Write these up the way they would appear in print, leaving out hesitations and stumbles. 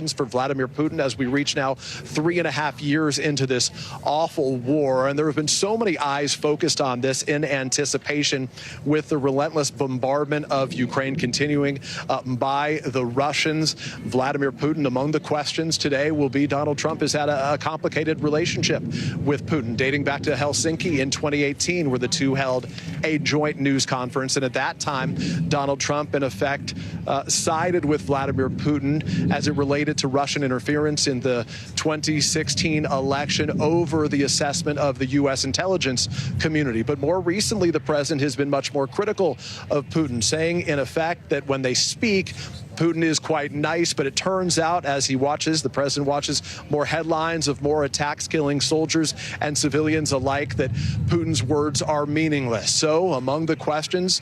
questions for Vladimir Putin as we reach now 3.5 years into this awful war. And there have been so many eyes focused on this in anticipation with the relentless bombardment of Ukraine continuing by the Russians. Vladimir Putin, among the questions today will be Donald Trump has had a complicated relationship with Putin dating back to Helsinki in 2018, where the two held a joint news conference. And at that time, Donald Trump, in effect, sided with Vladimir Putin as it related to Russian interference in the 2016 election over the assessment of the U.S. intelligence community. But more recently, the president has been much more critical of Putin, saying, in effect, that when they speak, Putin is quite nice, but it turns out, as he watches, the president watches more headlines of more attacks killing soldiers and civilians alike, that Putin's words are meaningless. So among the questions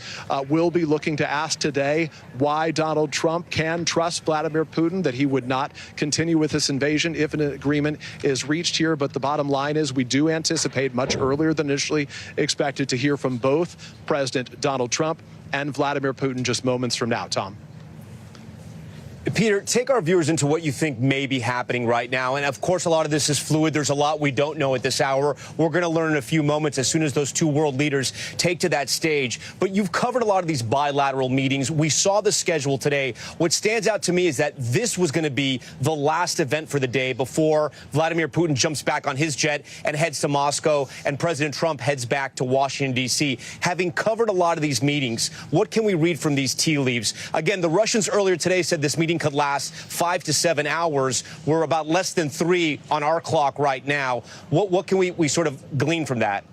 we'll be looking to ask today, why Donald Trump can trust Vladimir Putin, that he would not continue with this invasion if an agreement is reached here. But the bottom line is we do anticipate much earlier than initially expected to hear from both President Donald Trump and Vladimir Putin just moments from now. Tom. Peter, take our viewers into what you think may be happening right now. And of course, a lot of this is fluid. There's a lot we don't know at this hour. We're going to learn in a few moments as soon as those two world leaders take to that stage. But you've covered a lot of these bilateral meetings. We saw the schedule today. What stands out to me is that this was going to be the last event for the day before Vladimir Putin jumps back on his jet and heads to Moscow and President Trump heads back to Washington, D.C. Having covered a lot of these meetings, what can we read from these tea leaves? Again, the Russians earlier today said this meeting could last 5 to 7 hours. We're about less than 3 on our clock right now. What can we sort of glean from that?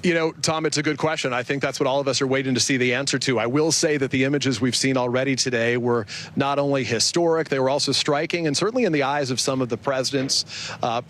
You know, Tom, it's a good question. I think that's what all of us are waiting to see the answer to. I will say that the images we've seen already today were not only historic, they were also striking, and certainly in the eyes of some of the presidents,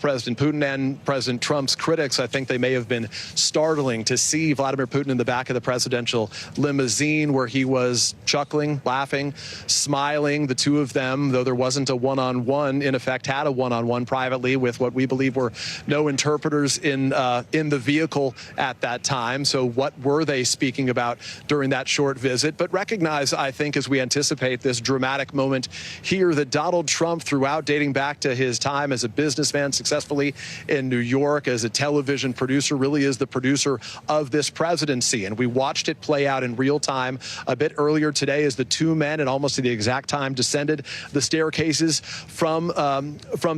President Putin and President Trump's critics, I think they may have been startling to see Vladimir Putin in the back of the presidential limousine where he was chuckling, laughing, smiling. The two of them, though there wasn't a one-on-one, in effect had a one-on-one privately with what we believe were no interpreters in the vehicle at that time. So what were they speaking about during that short visit? But recognize, I think, as we anticipate this dramatic moment here, that Donald Trump, throughout dating back to his time as a businessman successfully in New York, as a television producer, really is the producer of this presidency. And we watched it play out in real time a bit earlier today as the two men, at almost at the exact time, descended the staircases from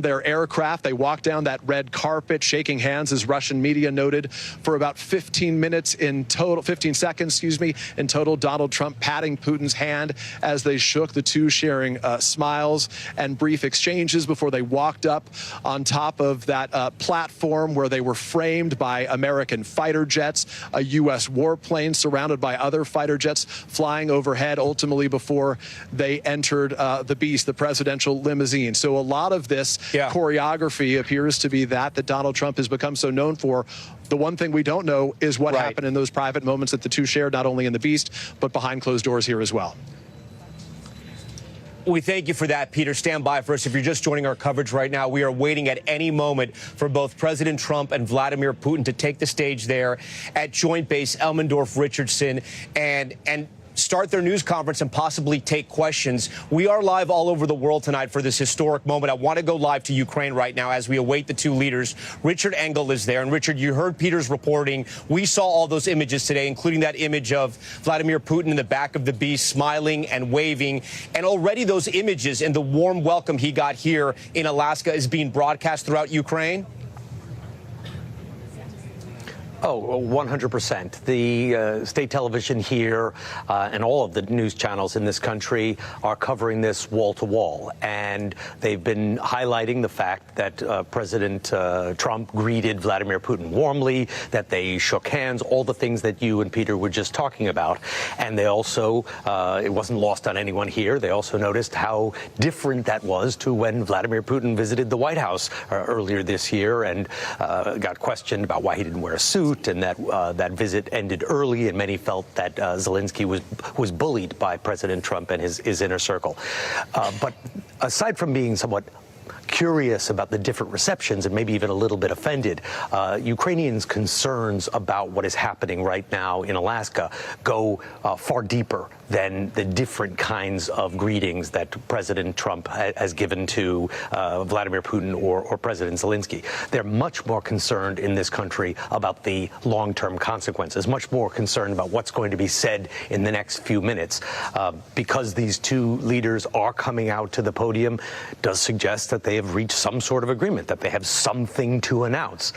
their aircraft. They walked down that red carpet, shaking hands, as Russian media noted, for about 15 minutes in total, 15 seconds, excuse me, in total. Donald Trump patting Putin's hand as they shook, the two sharing smiles and brief exchanges before they walked up on top of that platform where they were framed by American fighter jets, a U.S. warplane surrounded by other fighter jets flying overhead, ultimately before they entered the beast, the presidential limousine. So a lot of this choreography appears to be that Donald Trump has become so known for. The one thing we don't know is what happened in those private moments that the two shared, not only in the Beast, but behind closed doors here as well. We thank you for that, Peter. Stand by for us. If you're just joining our coverage right now, we are waiting at any moment for both President Trump and Vladimir Putin to take the stage there at Joint Base Elmendorf-Richardson and start their news conference and possibly take questions. We are live all over the world tonight for this historic moment. I want to go live to Ukraine right now as we await the two leaders. Richard Engel is there. And Richard, you heard Peter's reporting. We saw all those images today, including that image of Vladimir Putin in the back of the Beast smiling and waving. And already those images and the warm welcome he got here in Alaska is being broadcast throughout Ukraine. Oh, 100%. The state television here and all of the news channels in this country are covering this wall to wall. And they've been highlighting the fact that President Trump greeted Vladimir Putin warmly, that they shook hands, all the things that you and Peter were just talking about. And they also, it wasn't lost on anyone here, they also noticed how different that was to when Vladimir Putin visited the White House earlier this year and got questioned about why he didn't wear a suit. And that visit ended early, and many felt that Zelensky was bullied by President Trump and his inner circle. But aside from being somewhat curious about the different receptions and maybe even a little bit offended, Ukrainians' concerns about what is happening right now in Alaska go far deeper than the different kinds of greetings that President Trump has given to Vladimir Putin or President Zelensky. They're much more concerned in this country about the long-term consequences, much more concerned about what's going to be said in the next few minutes. Because these two leaders are coming out to the podium, does suggest that they have reached some sort of agreement, that they have something to announce.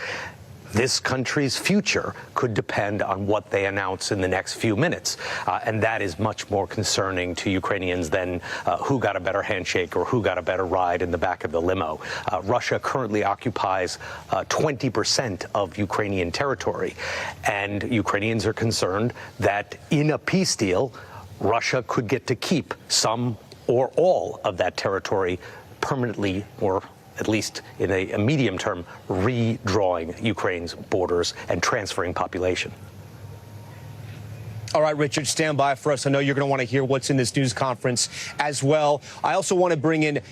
This country's future could depend on what they announce in the next few minutes. And that is much more concerning to Ukrainians than who got a better handshake or who got a better ride in the back of the limo. Russia currently occupies 20% of Ukrainian territory. And Ukrainians are concerned that in a peace deal, Russia could get to keep some or all of that territory permanently, or at least in a medium term, redrawing Ukraine's borders and transferring population. All right, Richard, stand by for us. I know you're going to want to hear what's in this news conference as well. I also want to bring in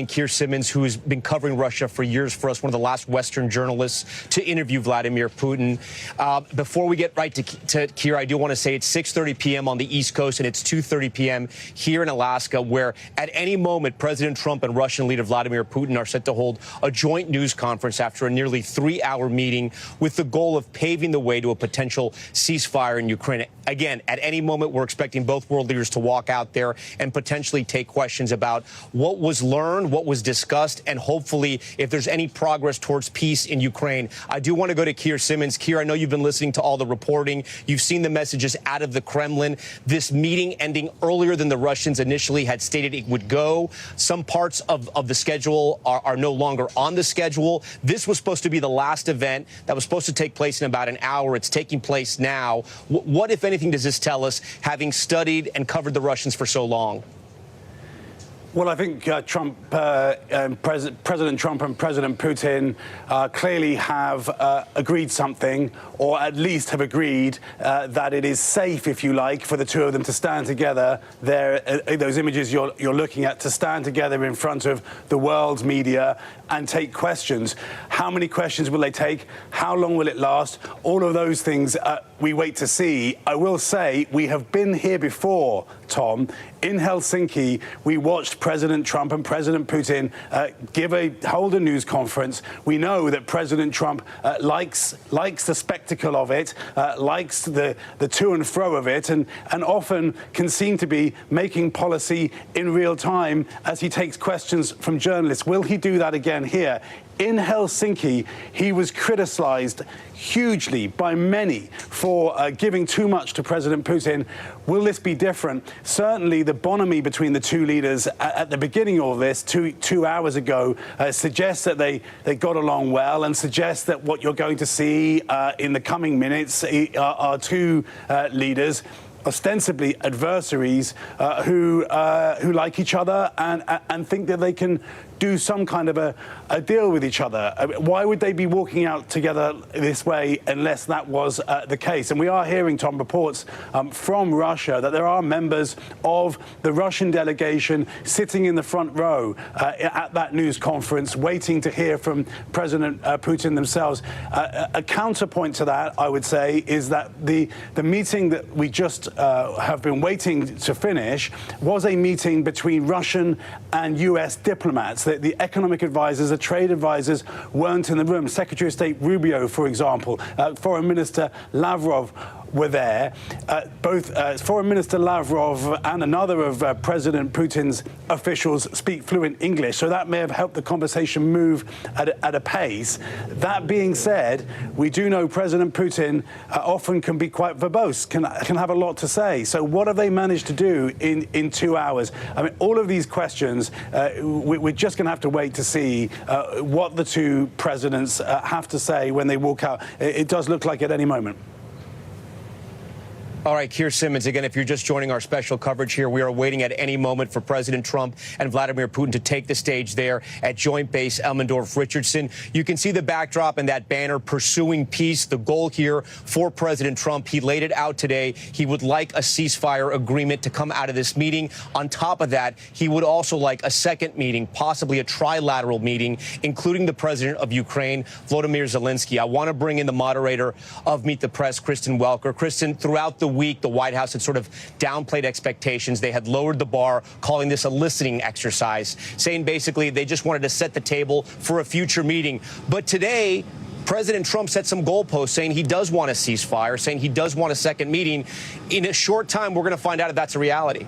Keir Simmons, who has been covering Russia for years for us, one of the last Western journalists to interview Vladimir Putin. Before we get right to Keir, I do want to say it's 6:30 p.m. on the East Coast and it's 2:30 p.m. here in Alaska, where at any moment President Trump and Russian leader Vladimir Putin are set to hold a joint news conference after a nearly 3-hour meeting with the goal of paving the way to a potential ceasefire in Ukraine. Again, at any moment, we're expecting both world leaders to walk out there and potentially take questions about what was learned, what was discussed, and hopefully if there's any progress towards peace in Ukraine. I do want to go to Keir Simmons. Keir, I know you've been listening to all the reporting. You've seen the messages out of the Kremlin. This meeting ending earlier than the Russians initially had stated it would go. Some parts of the schedule are no longer on the schedule. This was supposed to be the last event that was supposed to take place in about an hour. It's taking place now. What, if anything, does this tell us, having studied and covered the Russians for so long? Well, I think President Trump and President Putin clearly have agreed something, or at least have agreed that it is safe, if you like, for the two of them to stand together. Those images you're looking at, to stand together in front of the world's media and take questions. How many questions will they take? How long will it last? All of those things we wait to see. I will say we have been here before, Tom. In Helsinki, we watched President Trump and President Putin hold a news conference. We know that President Trump likes the spectacle of it, likes the to and fro of it, and often can seem to be making policy in real time as he takes questions from journalists. Will he do that again here? In Helsinki, he was criticized hugely by many for giving too much to President Putin. Will this be different? Certainly, the bonhomie between the two leaders at the beginning of this, two hours ago, suggests that they got along well, and suggests that what you're going to see in the coming minutes are two leaders, ostensibly adversaries, who like each other and think that they can do some kind of a deal with each other. Why would they be walking out together this way unless that was the case? And we are hearing, Tom, reports from Russia that there are members of the Russian delegation sitting in the front row at that news conference, waiting to hear from President Putin themselves. A counterpoint to that, I would say, is that the meeting that we just have been waiting to finish was a meeting between Russian and U.S. diplomats. The economic advisors, the trade advisors weren't in the room. Secretary of State Rubio, for example, Foreign Minister Lavrov were there. Both Foreign Minister Lavrov and another of President Putin's officials speak fluent English, so that may have helped the conversation move at a pace. That being said, we do know President Putin often can be quite verbose, can have a lot to say. So what have they managed to do in 2 hours? I mean, all of these questions, we're just going to have to wait to see what the two presidents have to say when they walk out. It does look like at any moment. All right, Keir Simmons, again, if you're just joining our special coverage here, we are waiting at any moment for President Trump and Vladimir Putin to take the stage there at Joint Base Elmendorf-Richardson. You can see the backdrop and that banner, Pursuing Peace. The goal here for President Trump, he laid it out today. He would like a ceasefire agreement to come out of this meeting. On top of that, he would also like a second meeting, possibly a trilateral meeting, including the president of Ukraine, Vladimir Zelensky. I want to bring in the moderator of Meet the Press, Kristen Welker. Kristen, throughout the week, the White House had sort of downplayed expectations. They had lowered the bar, calling this a listening exercise, saying basically they just wanted to set the table for a future meeting. But today, President Trump set some goalposts, saying he does want a ceasefire, saying he does want a second meeting. In a short time, we're going to find out if that's a reality.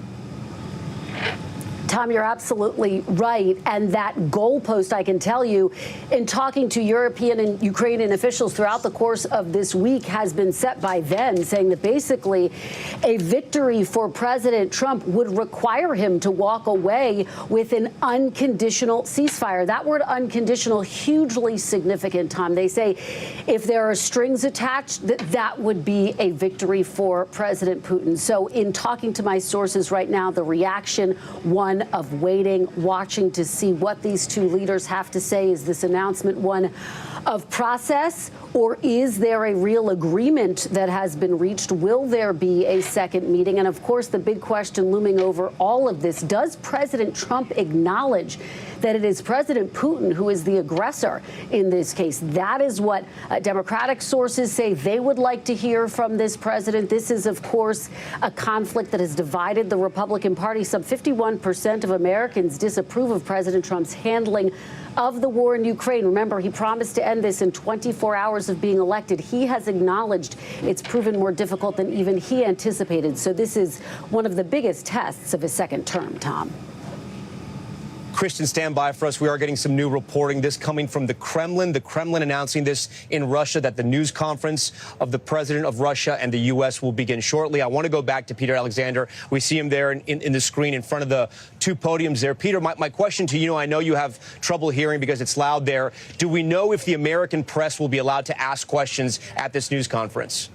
Tom, you're absolutely right. And that goalpost, I can tell you, in talking to European and Ukrainian officials throughout the course of this week, has been set by them, saying that basically a victory for President Trump would require him to walk away with an unconditional ceasefire. That word unconditional, hugely significant, Tom. They say if there are strings attached, that would be a victory for President Putin. So in talking to my sources right now, the reaction, one of waiting, watching to see what these two leaders have to say. Is this announcement one of process, or is there a real agreement that has been reached? Will there be a second meeting? And of course, the big question looming over all of this, does President Trump acknowledge that it is President Putin who is the aggressor in this case? That is what Democratic sources say they would like to hear from this president. This is, of course, a conflict that has divided the Republican Party. Some 51% of Americans disapprove of President Trump's handling of the war in Ukraine. Remember, he promised to end this in 24 hours of being elected. He has acknowledged it's proven more difficult than even he anticipated. So this is one of the biggest tests of his second term, Tom. Christian, stand by for us. We are getting some new reporting. This coming from the Kremlin. The Kremlin announcing this in Russia, that the news conference of the president of Russia and the U.S. will begin shortly. I want to go back to Peter Alexander. We see him there in the screen in front of the two podiums there. Peter, my question to you, I know you have trouble hearing because it's loud there. Do we know if the American press will be allowed to ask questions at this news conference?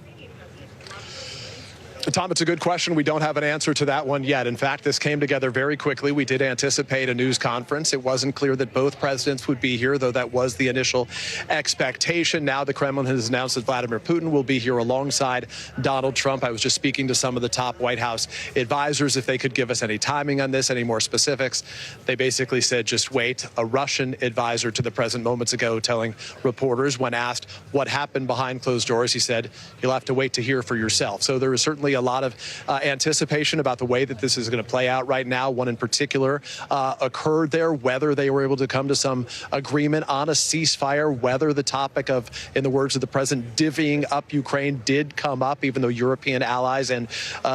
Tom, it's a good question. We don't have an answer to that one yet. In fact, this came together very quickly. We did anticipate a news conference. It wasn't clear that both presidents would be here, though that was the initial expectation. Now the Kremlin has announced that Vladimir Putin will be here alongside Donald Trump. I was just speaking to some of the top White House advisors if they could give us any timing on this, any more specifics. They basically said, just wait. A Russian advisor to the president moments ago telling reporters, when asked what happened behind closed doors, he said, you'll have to wait to hear for yourself. So there is certainly a lot of anticipation about the way that this is going to play out right now. One in particular occurred there, whether they were able to come to some agreement on a ceasefire, whether the topic of, in the words of the president, divvying up Ukraine did come up, even though European allies and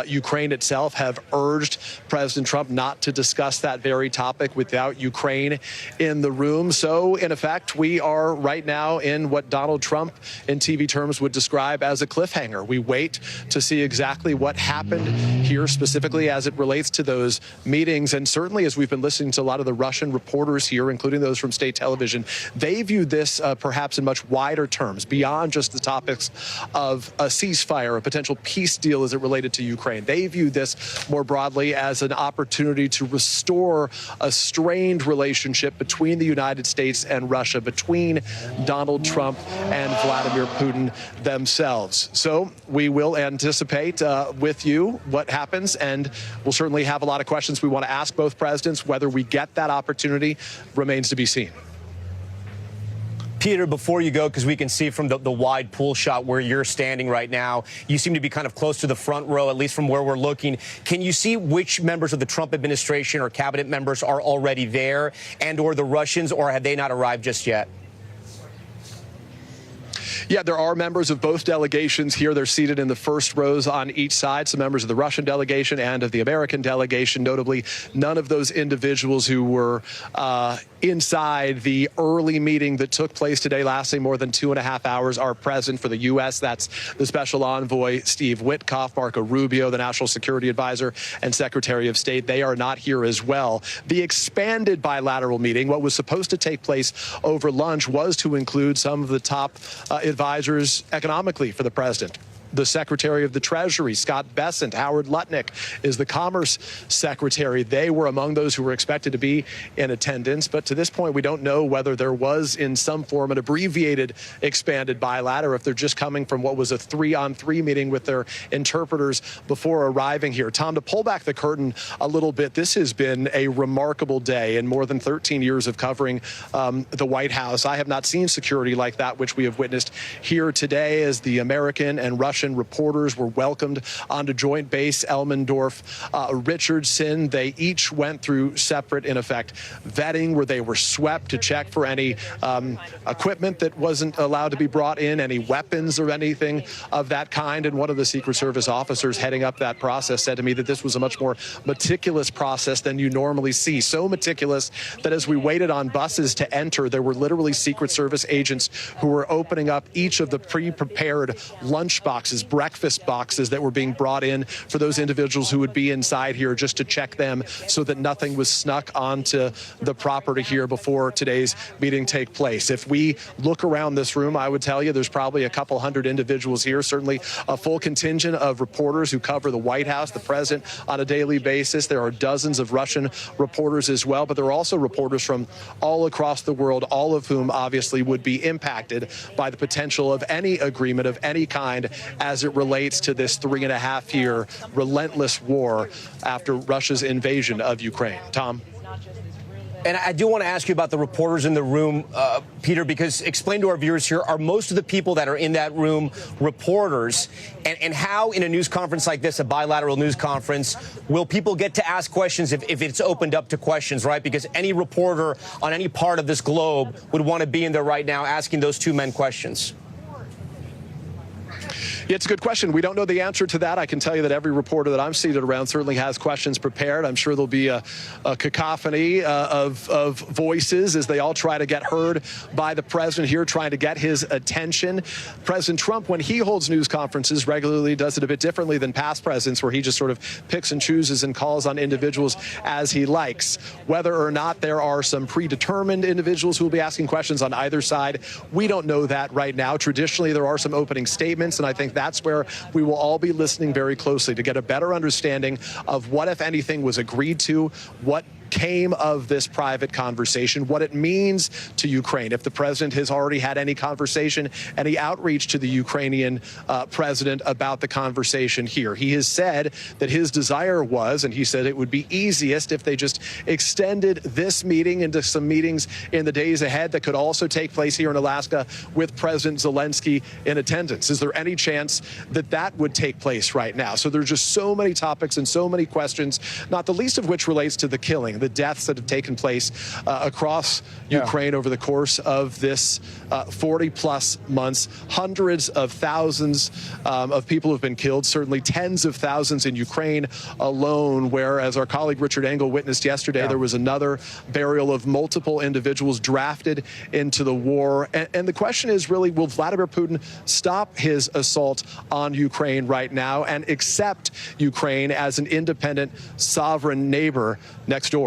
Ukraine itself have urged President Trump not to discuss that very topic without Ukraine in the room. So, in effect, we are right now in what Donald Trump, in TV terms, would describe as a cliffhanger. We wait to see exactly what happened here, specifically as it relates to those meetings. And certainly, as we've been listening to a lot of the Russian reporters here, including those from state television, they view this perhaps in much wider terms, beyond just the topics of a ceasefire, a potential peace deal as it related to Ukraine. They view this more broadly as an opportunity to restore a strained relationship between the United States and Russia, between Donald Trump and Vladimir Putin themselves. So we will anticipate with you what happens, and we'll certainly have a lot of questions we want to ask both presidents. Whether we get that opportunity remains to be seen. Peter, before you go, because we can see from the wide pool shot where you're standing right now, you seem to be kind of close to the front row, at least from where we're looking. Can you see which members of the Trump administration or cabinet members are already there, and or the Russians, or have they not arrived just yet? Yeah, there are members of both delegations here. They're seated in the first rows on each side. Some members of the Russian delegation and of the American delegation. Notably, none of those individuals who were inside the early meeting that took place today, lasting more than 2.5 hours, are present for the U.S. That's the Special Envoy Steve Witkoff, Marco Rubio, the National Security Advisor and Secretary of State. They are not here as well. The expanded bilateral meeting, what was supposed to take place over lunch, was to include some of the top advisors economically for the president. The Secretary of the Treasury, Scott Bessent, Howard Lutnick is the Commerce Secretary. They were among those who were expected to be in attendance. But to this point, we don't know whether there was in some form an abbreviated expanded bilateral, or if they're just coming from what was a 3-on-3 meeting with their interpreters before arriving here. Tom, to pull back the curtain a little bit, this has been a remarkable day. In more than 13 years of covering the White House, I have not seen security like that, which we have witnessed here today, as the American and Russian Russian reporters were welcomed onto Joint Base Elmendorf-Richardson. They each went through separate, in effect, vetting where they were swept to check for any equipment that wasn't allowed to be brought in, any weapons or anything of that kind. And one of the Secret Service officers heading up that process said to me that this was a much more meticulous process than you normally see. So meticulous that as we waited on buses to enter, there were literally Secret Service agents who were opening up each of the pre-prepared lunch boxes, breakfast boxes that were being brought in for those individuals who would be inside here, just to check them so that nothing was snuck onto the property here before today's meeting take place. If we look around this room, I would tell you there's probably a couple hundred individuals here, certainly a full contingent of reporters who cover the White House, the president, on a daily basis. There are dozens of Russian reporters as well, but there are also reporters from all across the world, all of whom obviously would be impacted by the potential of any agreement of any kind as it relates to this 3.5-year relentless war after Russia's invasion of Ukraine. Tom? And I do want to ask you about the reporters in the room, Peter, because explain to our viewers here, are most of the people that are in that room reporters? And how, in a news conference like this, a bilateral news conference, will people get to ask questions if it's opened up to questions, right? Because any reporter on any part of this globe would want to be in there right now asking those two men questions. Yeah, it's a good question. We don't know the answer to that. I can tell you that every reporter that I'm seated around certainly has questions prepared. I'm sure there'll be a cacophony of voices as they all try to get heard by the president here, trying to get his attention. President Trump, when he holds news conferences regularly, does it a bit differently than past presidents, where he just sort of picks and chooses and calls on individuals as he likes. Whether or not there are some predetermined individuals who will be asking questions on either side, we don't know that right now. Traditionally, there are some opening statements, and I think that's where we will all be listening very closely to get a better understanding of what, if anything, was agreed to, what came of this private conversation, what it means to Ukraine. If the president has already had any conversation, any outreach to the Ukrainian president about the conversation here. He has said that his desire was, and he said it would be easiest if they just extended this meeting into some meetings in the days ahead that could also take place here in Alaska with President Zelensky in attendance. Is there any chance that that would take place right now? So there's just so many topics and so many questions, not the least of which relates to the killing, the deaths that have taken place across Ukraine over the course of this 40-plus months. Hundreds of thousands of people have been killed, certainly tens of thousands in Ukraine alone, where, as our colleague Richard Engel witnessed yesterday, there was another burial of multiple individuals drafted into the war. And the question is really, will Vladimir Putin stop his assault on Ukraine right now and accept Ukraine as an independent, sovereign neighbor next door?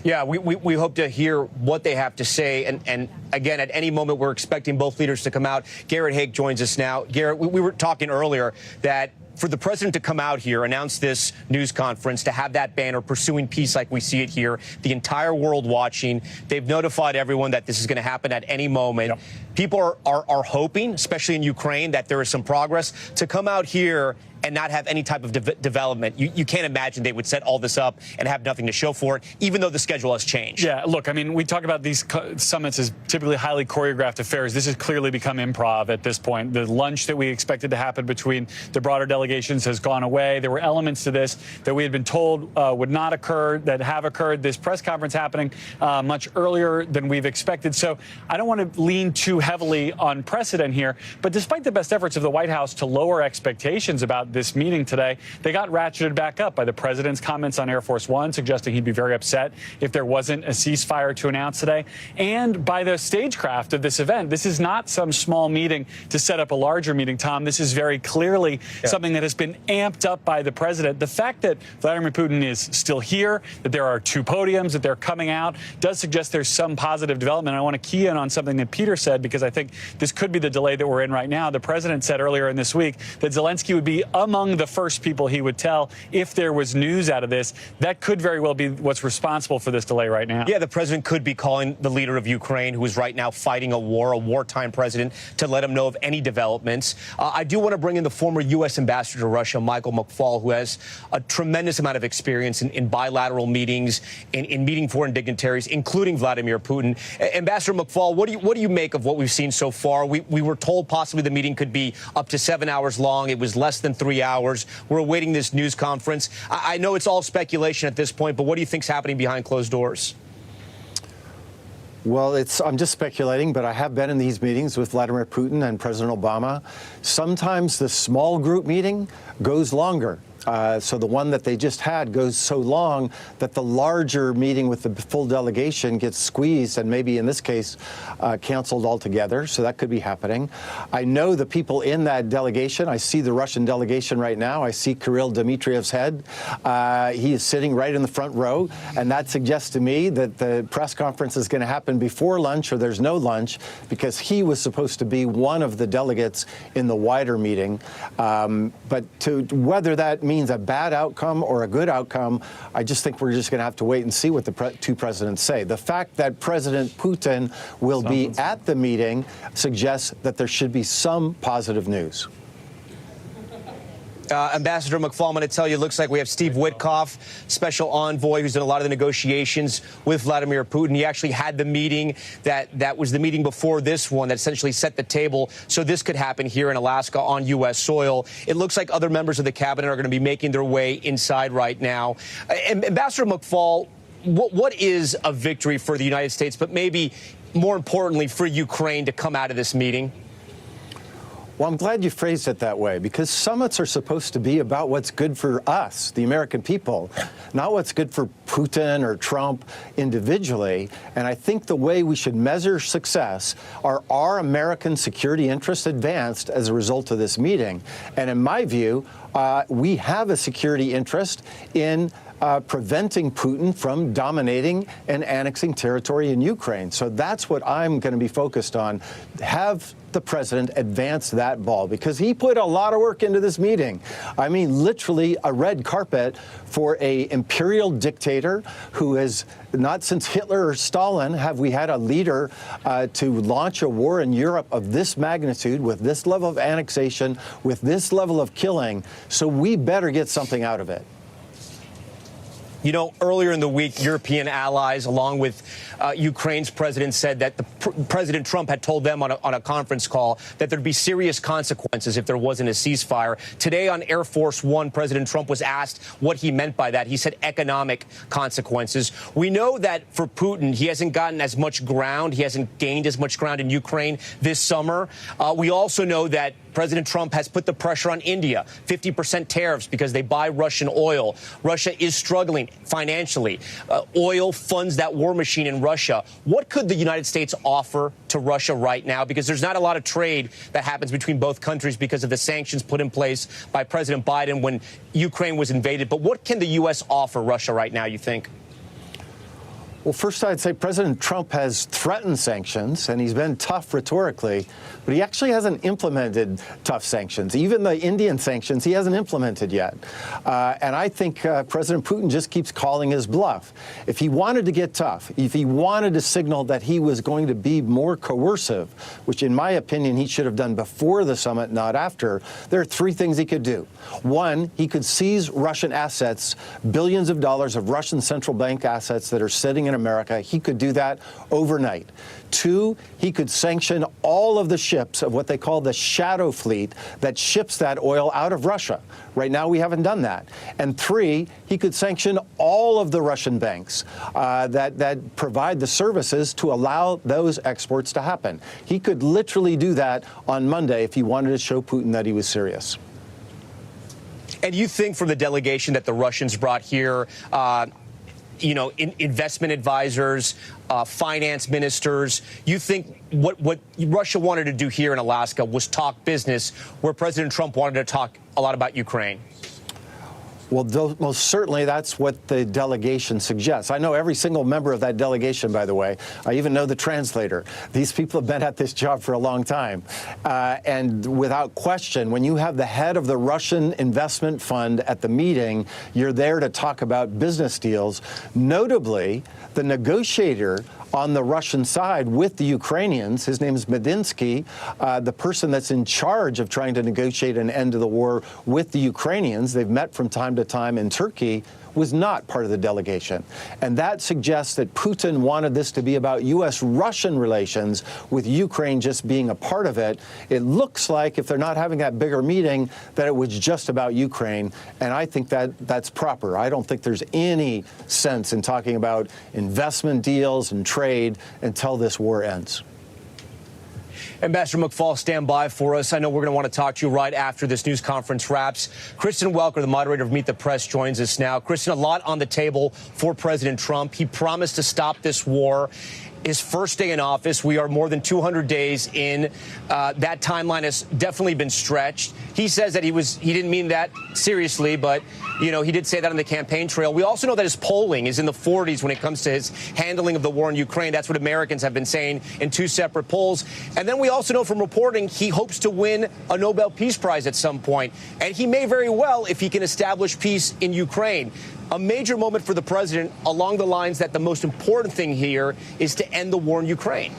Yeah, we hope to hear what they have to say. And again, at any moment, we're expecting both leaders to come out. Garrett Haake joins us now. Garrett, we were talking earlier that for the president to come out here, announce this news conference, to have that banner pursuing peace like we see it here, the entire world watching, they've notified everyone that this is going to happen at any moment. Yep. People are hoping, especially in Ukraine, that there is some progress. To come out here and not have any type of development, you can't imagine they would set all this up and have nothing to show for it, even though the schedule has changed. Yeah, look, I mean, we talk about these summits as typically highly choreographed affairs. This has clearly become improv at this point. The lunch that we expected to happen between the broader delegations has gone away. There were elements to this that we had been told would not occur, that have occurred. This press conference happening much earlier than we've expected. So I don't want to lean too heavily on precedent here, but despite the best efforts of the White House to lower expectations about this meeting today, they got ratcheted back up by the president's comments on Air Force One, suggesting he'd be very upset if there wasn't a ceasefire to announce today, and by the stagecraft of this event. This is not some small meeting to set up a larger meeting, Tom. This is very clearly something that has been amped up by the president. The fact that Vladimir Putin is still here, that there are two podiums, that they're coming out, does suggest there's some positive development. I want to key in on something that Peter said, because I think this could be the delay that we're in right now. The president said earlier in this week that Zelensky would be among the first people he would tell if there was news out of this. That could very well be what's responsible for this delay right now. Yeah, the president could be calling the leader of Ukraine, who is right now fighting a war, a wartime president, to let him know of any developments. I do want to bring in the former U.S. ambassador to Russia, Michael McFaul, who has a tremendous amount of experience in bilateral meetings, in meeting foreign dignitaries, including Vladimir Putin. Ambassador McFaul, what do you make of what we've seen so far? We were told possibly the meeting could be up to 7 hours long. It was less than 3 hours. We're awaiting this news conference. I know it's all speculation at this point, but what do you think's happening behind closed doors? Well, I'm just speculating, but I have been in these meetings with Vladimir Putin and President Obama. Sometimes the small group meeting goes longer. So the one that they just had goes so long that the larger meeting with the full delegation gets squeezed and maybe in this case canceled altogether. So that could be happening. I know the people in that delegation. I see the Russian delegation right now. I see Kirill Dmitriev's head. He is sitting right in the front row. And that suggests to me that the press conference is going to happen before lunch or there's no lunch because he was supposed to be one of the delegates in the wider meeting. But whether that means a bad outcome or a good outcome, I just think we're just going to have to wait and see what the two presidents say. The fact that President Putin will be at the meeting suggests that there should be some positive news. Ambassador McFaul, I'm going to tell you, it looks like we have Steve Witkoff, special envoy, who's done a lot of the negotiations with Vladimir Putin. He actually had the meeting that was the meeting before this one that essentially set the table so this could happen here in Alaska on U.S. soil. It looks like other members of the cabinet are going to be making their way inside right now. Ambassador McFaul, what is a victory for the United States, but maybe more importantly for Ukraine to come out of this meeting? Well, I'm glad you phrased it that way, because summits are supposed to be about what's good for us, the American people, not what's good for Putin or Trump individually. And I think the way we should measure success are our American security interests advanced as a result of this meeting. And in my view, we have a security interest in preventing Putin from dominating and annexing territory in Ukraine. So that's what I'm going to be focused on. Have the president advance that ball, because he put a lot of work into this meeting. I mean, literally a red carpet for an imperial dictator who has, not since Hitler or Stalin have we had a leader to launch a war in Europe of this magnitude, with this level of annexation, with this level of killing. So we better get something out of it. You know, earlier in the week, European allies, along with Ukraine's president, said that President Trump had told them on a conference call that there'd be serious consequences if there wasn't a ceasefire. Today on Air Force One, President Trump was asked what he meant by that. He said economic consequences. We know that for Putin, he hasn't gotten as much ground. He hasn't gained as much ground in Ukraine this summer. We also know that President Trump has put the pressure on India, 50% tariffs because they buy Russian oil. Russia is struggling financially. Oil funds that war machine in Russia. What could the United States offer to Russia right now? Because there's not a lot of trade that happens between both countries because of the sanctions put in place by President Biden when Ukraine was invaded. But what can the U.S. offer Russia right now, you think? Well, first, I'd say President Trump has threatened sanctions, and he's been tough rhetorically, but he actually hasn't implemented tough sanctions. Even the Indian sanctions, he hasn't implemented yet. And I think President Putin just keeps calling his bluff. If he wanted to get tough, if he wanted to signal that he was going to be more coercive, which in my opinion he should have done before the summit, not after, there are three things he could do. One, he could seize Russian assets, billions of dollars of Russian central bank assets that are sitting in America. He could do that overnight. Two, he could sanction all of the ships of what they call the shadow fleet that ships that oil out of Russia. Right now, we haven't done that. And three, he could sanction all of the Russian banks that provide the services to allow those exports to happen. He could literally do that on Monday if he wanted to show Putin that he was serious. And you think from the delegation that the Russians brought here, investment advisors, finance ministers, you think what Russia wanted to do here in Alaska was talk business, where President Trump wanted to talk a lot about Ukraine? Well, most certainly that's what the delegation suggests. I know every single member of that delegation, by the way. I even know the translator. These people have been at this job for a long time. And without question, when you have the head of the Russian investment fund at the meeting, you're there to talk about business deals. Notably, the negotiator on the Russian side with the Ukrainians, his name is Medinsky, the person that's in charge of trying to negotiate an end to the war with the Ukrainians, they've met from time to time in Turkey, was not part of the delegation. And that suggests that Putin wanted this to be about U.S.-Russian relations, with Ukraine just being a part of it. It looks like, if they're not having that bigger meeting, that it was just about Ukraine. And I think that that's proper. I don't think there's any sense in talking about investment deals and trade until this war ends. Ambassador McFaul, stand by for us. I know we're going to want to talk to you right after this news conference wraps. Kristen Welker, the moderator of Meet the Press, joins us now. Kristen, a lot on the table for President Trump. He promised to stop this war. His first day in office, we are more than 200 days in. That timeline has definitely been stretched. He says that he didn't mean that seriously, but, you know, he did say that on the campaign trail. We also know that his polling is in the 40s when it comes to his handling of the war in Ukraine. That's what Americans have been saying in two separate polls. And then we also know from reporting he hopes to win a Nobel Peace Prize at some point. And he may very well if he can establish peace in Ukraine. A major moment for the president along the lines that the most important thing here is to end the war in Ukraine.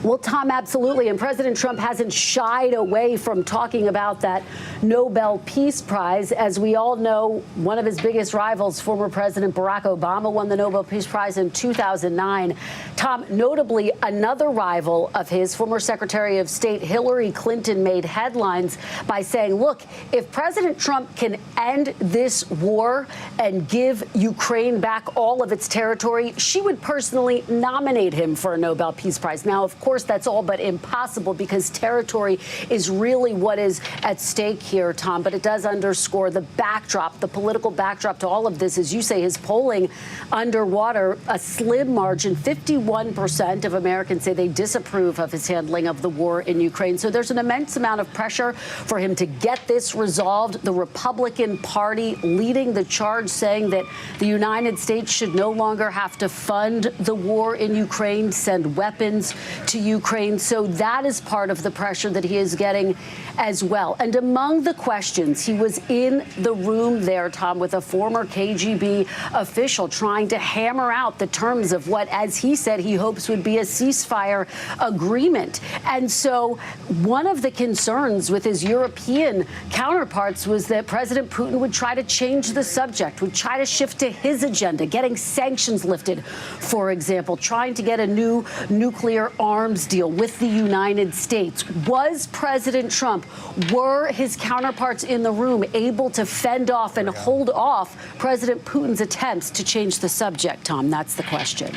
Well, Tom, absolutely. And President Trump hasn't shied away from talking about that Nobel Peace Prize. As we all know, one of his biggest rivals, former President Barack Obama, won the Nobel Peace Prize in 2009. Tom, notably, another rival of his, former Secretary of State Hillary Clinton, made headlines by saying, look, if President Trump can end this war and give Ukraine back all of its territory, she would personally nominate him for a Nobel Peace Prize. Now, of course, that's all but impossible because territory is really what is at stake here, Tom. But it does underscore the backdrop, the political backdrop to all of this. As you say, his polling underwater, a slim margin. 51% of Americans say they disapprove of his handling of the war in Ukraine. So there's an immense amount of pressure for him to get this resolved. The Republican Party leading the charge, saying that the United States should no longer have to fund the war in Ukraine, send weapons to Ukraine. So that is part of the pressure that he is getting as well. And among the questions, he was in the room there, Tom, with a former KGB official trying to hammer out the terms of what, as he said, he hopes would be a ceasefire agreement. And so one of the concerns with his European counterparts was that President Putin would try to change the subject, would try to shift to his agenda, getting sanctions lifted, for example, trying to get a new nuclear arms deal with the United States. Was President Trump, were his counterparts in the room able to fend off and hold off President Putin's attempts to change the subject, Tom? That's the question.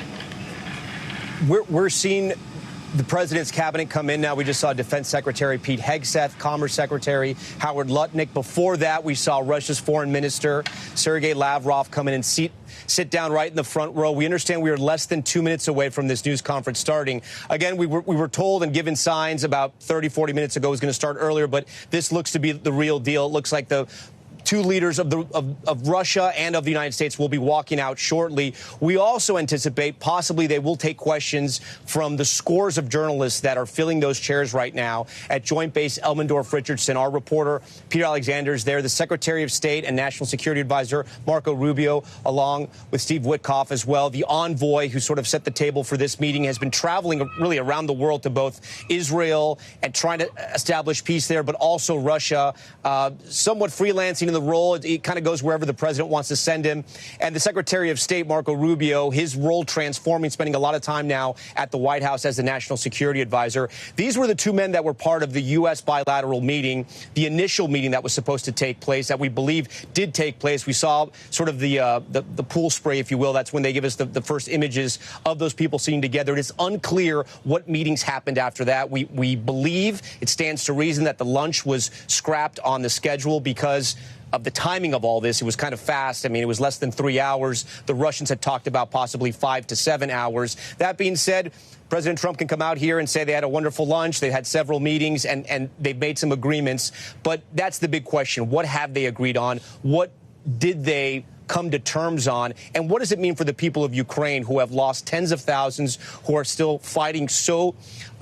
We're seeing the president's cabinet come in now. We just saw Defense Secretary Pete Hegseth, Commerce Secretary Howard Lutnick. Before that, we saw Russia's Foreign Minister Sergei Lavrov come in and sit down right in the front row. We understand we are less than 2 minutes away from this news conference starting. Again, we were told and given signs about 30, 40 minutes ago it was going to start earlier, but this looks to be the real deal. It looks like the two leaders of Russia and of the United States will be walking out shortly. We also anticipate possibly they will take questions from the scores of journalists that are filling those chairs right now at Joint Base Elmendorf-Richardson. Our reporter, Peter Alexander, is there. The Secretary of State and National Security Advisor, Marco Rubio, along with Steve Witkoff as well. The envoy who sort of set the table for this meeting has been traveling really around the world to both Israel and trying to establish peace there, but also Russia, somewhat freelancing in the role. It kind of goes wherever the president wants to send him. And the Secretary of State, Marco Rubio, his role transforming, spending a lot of time now at the White House as the National Security Advisor. These were the two men that were part of the U.S. bilateral meeting, the initial meeting that was supposed to take place, that we believe did take place. We saw sort of the pool spray, if you will. That's when they give us the first images of those people sitting together. It is unclear what meetings happened after that. We believe it stands to reason that the lunch was scrapped on the schedule because the timing of all this. It was kind of fast. I mean, it was less than 3 hours. The Russians had talked about possibly 5 to 7 hours. That being said, President Trump can come out here and say they had a wonderful lunch, they had several meetings, and they've made some agreements. But that's the big question. What have they agreed on? What did they come to terms on? And what does it mean for the people of Ukraine who have lost tens of thousands, who are still fighting so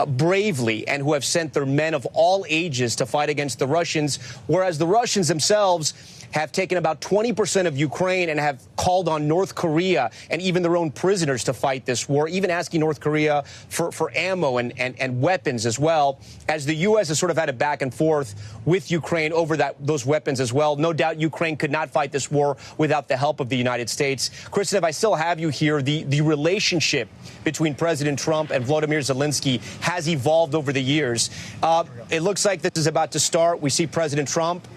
bravely, and who have sent their men of all ages to fight against the Russians, whereas the Russians themselves have taken about 20% of Ukraine and have called on North Korea and even their own prisoners to fight this war, even asking North Korea for ammo and weapons as well, as the U.S. has sort of had a back and forth with Ukraine over those weapons as well. No doubt Ukraine could not fight this war without the help of the United States. Kristen, if I still have you here, the relationship between President Trump and Vladimir Zelensky has evolved over the years. It looks like this is about to start. We see President Trump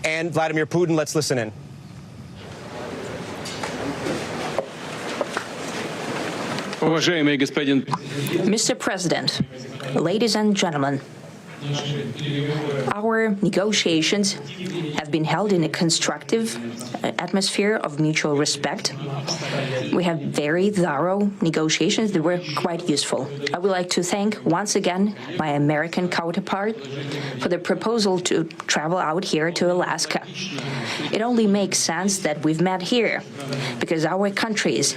and Vladimir Putin. Let's listen in. Mr. President, ladies and gentlemen, our negotiations have been held in a constructive atmosphere of mutual respect. We have very thorough negotiations that were quite useful. I would like to thank once again my American counterpart for the proposal to travel out here to Alaska. It only makes sense that we've met here because our countries,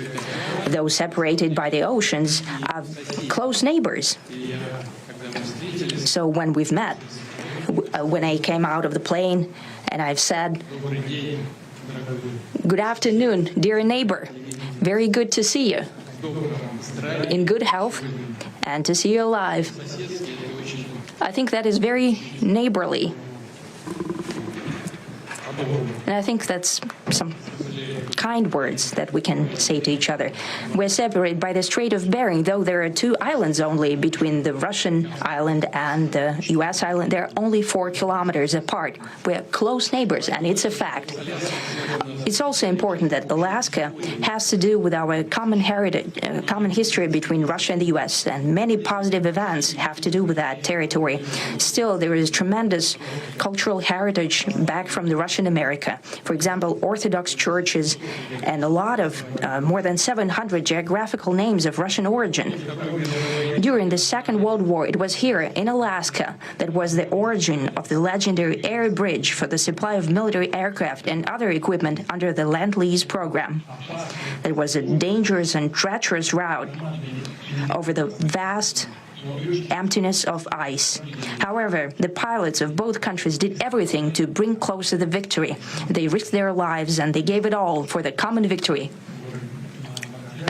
though separated by the oceans, are close neighbors. So when we've met, when I came out of the plane and I've said, "Good afternoon, dear neighbor. Very good to see you. In good health and to see you alive." I think that is very neighborly. And I think that's some kind words that we can say to each other. We're separated by the Strait of Bering, though there are 2 islands only between the Russian island and the U.S. island. They're only 4 kilometers apart. We're close neighbors, and it's a fact. It's also important that Alaska has to do with our common heritage, common history between Russia and the U.S., and many positive events have to do with that territory. Still, there is tremendous cultural heritage back from the Russian America. For example, Orthodox churches and a lot of more than 700 geographical names of Russian origin. During the Second World War, it was here in Alaska that was the origin of the legendary air bridge for the supply of military aircraft and other equipment under the Lend-Lease program. It was a dangerous and treacherous route over the vast emptiness of ice. However, the pilots of both countries did everything to bring closer the victory. They risked their lives and they gave it all for the common victory.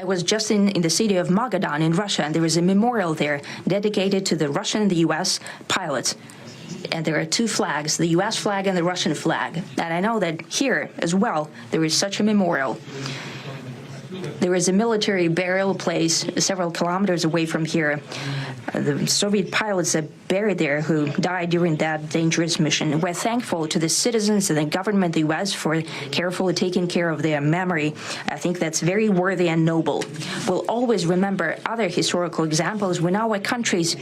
I was just in the city of Magadan in Russia, and there is a memorial there dedicated to the Russian and the U.S. pilots. And there are 2 flags, the U.S. flag and the Russian flag. And I know that here as well, there is such a memorial. There is a military burial place several kilometers away from here. The Soviet pilots are buried there who died during that dangerous mission. We're thankful to the citizens and the government of the U.S. for carefully taking care of their memory. I think that's very worthy and noble. We'll always remember other historical examples when our countries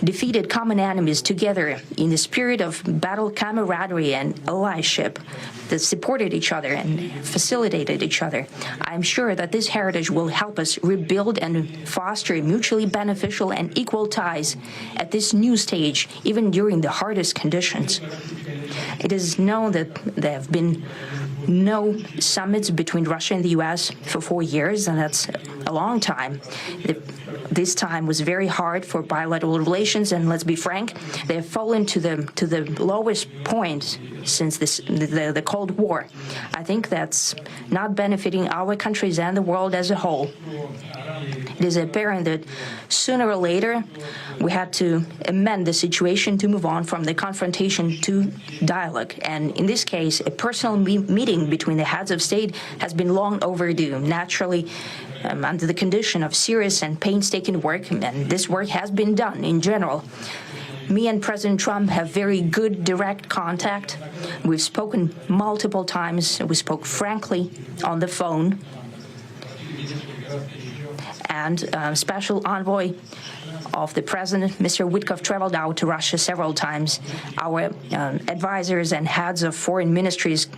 defeated common enemies together in the spirit of battle camaraderie and allyship that supported each other and facilitated each other. I'm sure that this heritage will help us rebuild and foster mutually beneficial and equal ties at this new stage, even during the hardest conditions. It is known that there have been no summits between Russia and the U.S. for 4 years, and that's a long time. This time was very hard for bilateral relations, and let's be frank, they have fallen to the lowest point since the Cold War. I think that's not benefiting our countries and the world as a whole. It is apparent that sooner or later we had to amend the situation to move on from the confrontation to dialogue. And in this case, a personal meeting between the heads of state has been long overdue. Naturally, under the condition of serious and painstaking work, and this work has been done in general. Me and President Trump have very good direct contact. We've spoken multiple times. We spoke frankly on the phone. And Special Envoy of the president, Mr. Witkoff traveled out to Russia several times. Our advisors and heads of foreign ministries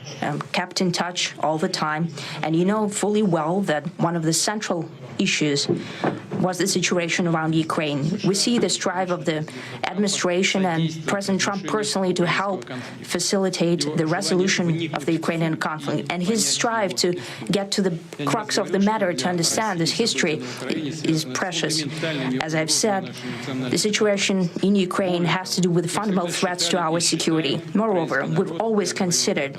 kept in touch all the time. And you know fully well that one of the central issues was the situation around Ukraine. We see the strive of the administration and President Trump personally to help facilitate the resolution of the Ukrainian conflict. And his strive to get to the crux of the matter, to understand this history, is precious. As I've said, the situation in Ukraine has to do with fundamental threats to our security. Moreover, we've always considered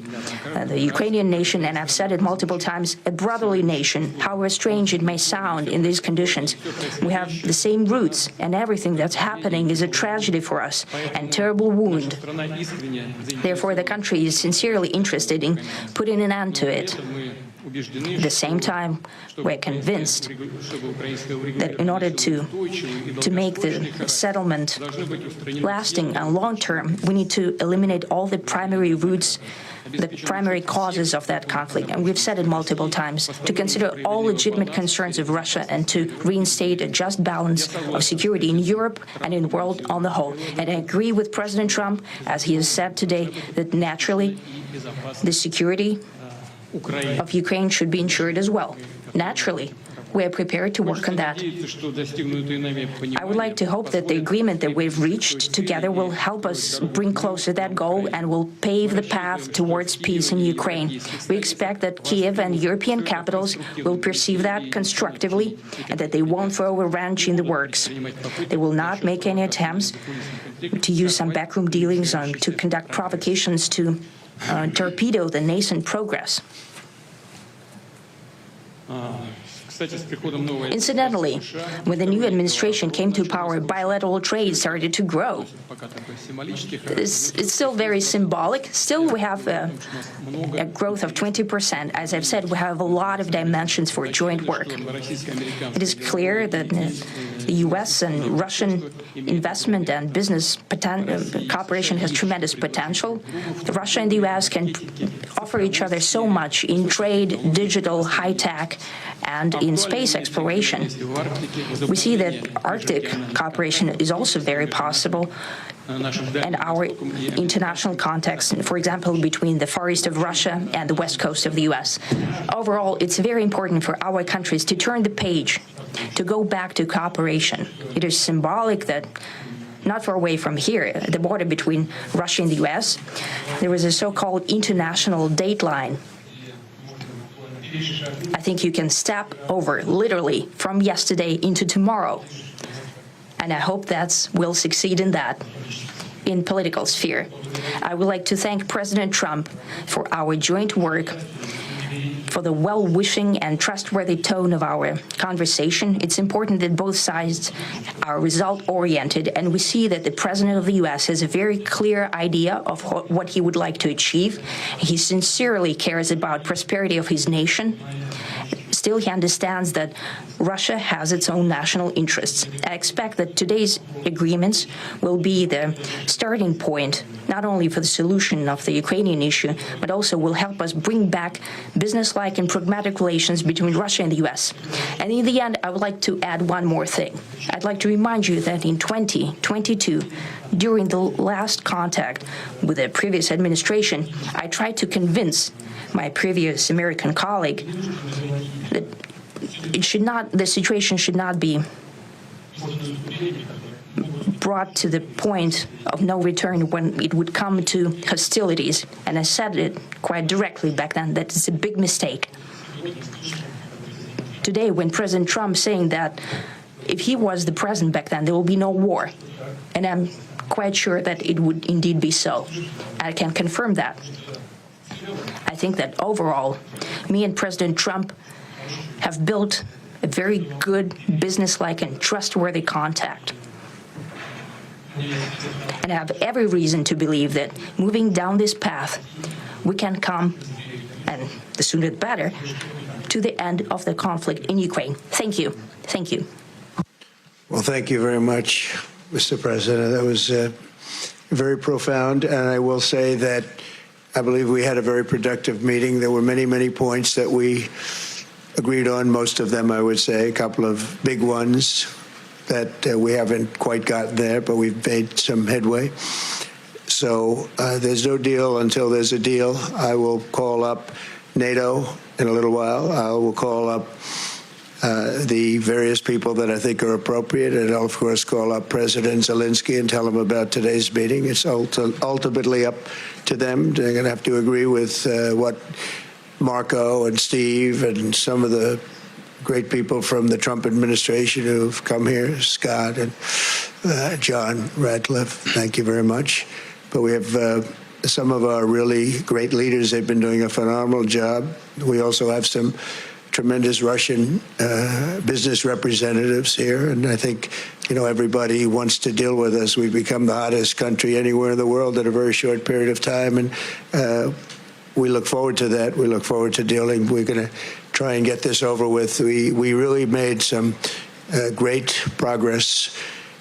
the Ukrainian nation, and I've said it multiple times, a brotherly nation, however strange it may sound in these conditions. We have the same roots, and everything that's happening is a tragedy for us and terrible wound. Therefore, the country is sincerely interested in putting an end to it. At the same time, we're convinced that in order to make the settlement lasting and long-term, we need to eliminate all the primary roots, the primary causes of that conflict. And we've said it multiple times, to consider all legitimate concerns of Russia and to reinstate a just balance of security in Europe and in the world on the whole. And I agree with President Trump, as he has said today, that naturally the security of Ukraine should be ensured as well. Naturally, we are prepared to work on that. I would like to hope that the agreement that we've reached together will help us bring closer that goal and will pave the path towards peace in Ukraine. We expect that Kiev and European capitals will perceive that constructively and that they won't throw a wrench in the works. They will not make any attempts to use some backroom dealings to conduct provocations to torpedo the nascent progress. Incidentally, when the new administration came to power, bilateral trade started to grow. It's still very symbolic. Still, we have a growth of 20%. As I've said, we have a lot of dimensions for joint work. It is clear that the U.S. and Russian investment and business cooperation has tremendous potential. Russia and the U.S. can offer each other so much in trade, digital, high-tech, and in space exploration. We see that Arctic cooperation is also very possible, and our international context, for example, between the Far East of Russia and the West Coast of the U.S. Overall, it's very important for our countries to turn the page, to go back to cooperation. It is symbolic that not far away from here, at the border between Russia and the U.S., there was a so-called international Dateline. I think you can step over, literally, from yesterday into tomorrow. And I hope we'll succeed in that, in political sphere. I would like to thank President Trump for our joint work, for the well-wishing and trustworthy tone of our conversation. It's important that both sides are result-oriented, and we see that the President of the U.S. has a very clear idea of what he would like to achieve. He sincerely cares about prosperity of his nation. Still, he understands that Russia has its own national interests. I expect that today's agreements will be the starting point, not only for the solution of the Ukrainian issue, but also will help us bring back business-like and pragmatic relations between Russia and the U.S. And in the end, I would like to add one more thing. I'd like to remind you that in 2022, during the last contact with the previous administration, I tried to convince my previous American colleague that the situation should not be brought to the point of no return when it would come to hostilities. And I said it quite directly back then, that it's a big mistake. Today, when President Trump saying that if he was the president back then, there will be no war. And I'm quite sure that it would indeed be so. I can confirm that. I think that overall, me and President Trump have built a very good business-like and trustworthy contact. And I have every reason to believe that moving down this path, we can come, and the sooner the better, to the end of the conflict in Ukraine. Thank you. Thank you. Well, thank you very much, Mr. President. That was very profound, and I will say that I believe we had a very productive meeting. There were many, many points that we agreed on, most of them, I would say, a couple of big ones, that we haven't quite gotten there, but we've made some headway. So there's no deal until there's a deal. I will call up NATO in a little while. I will call up the various people that I think are appropriate, and I'll, of course, call up President Zelensky and tell him about today's meeting. It's ultimately up to them. They're going to have to agree with what Marco and Steve and some of the great people from the Trump administration who've come here, Scott and John Ratcliffe. Thank you very much. But we have some of our really great leaders. They've been doing a phenomenal job. We also have some tremendous Russian business representatives here, and I think, everybody wants to deal with us. We've become the hottest country anywhere in the world in a very short period of time, and we look forward to that. We look forward to dealing. We're going to try and get this over with. We really made some great progress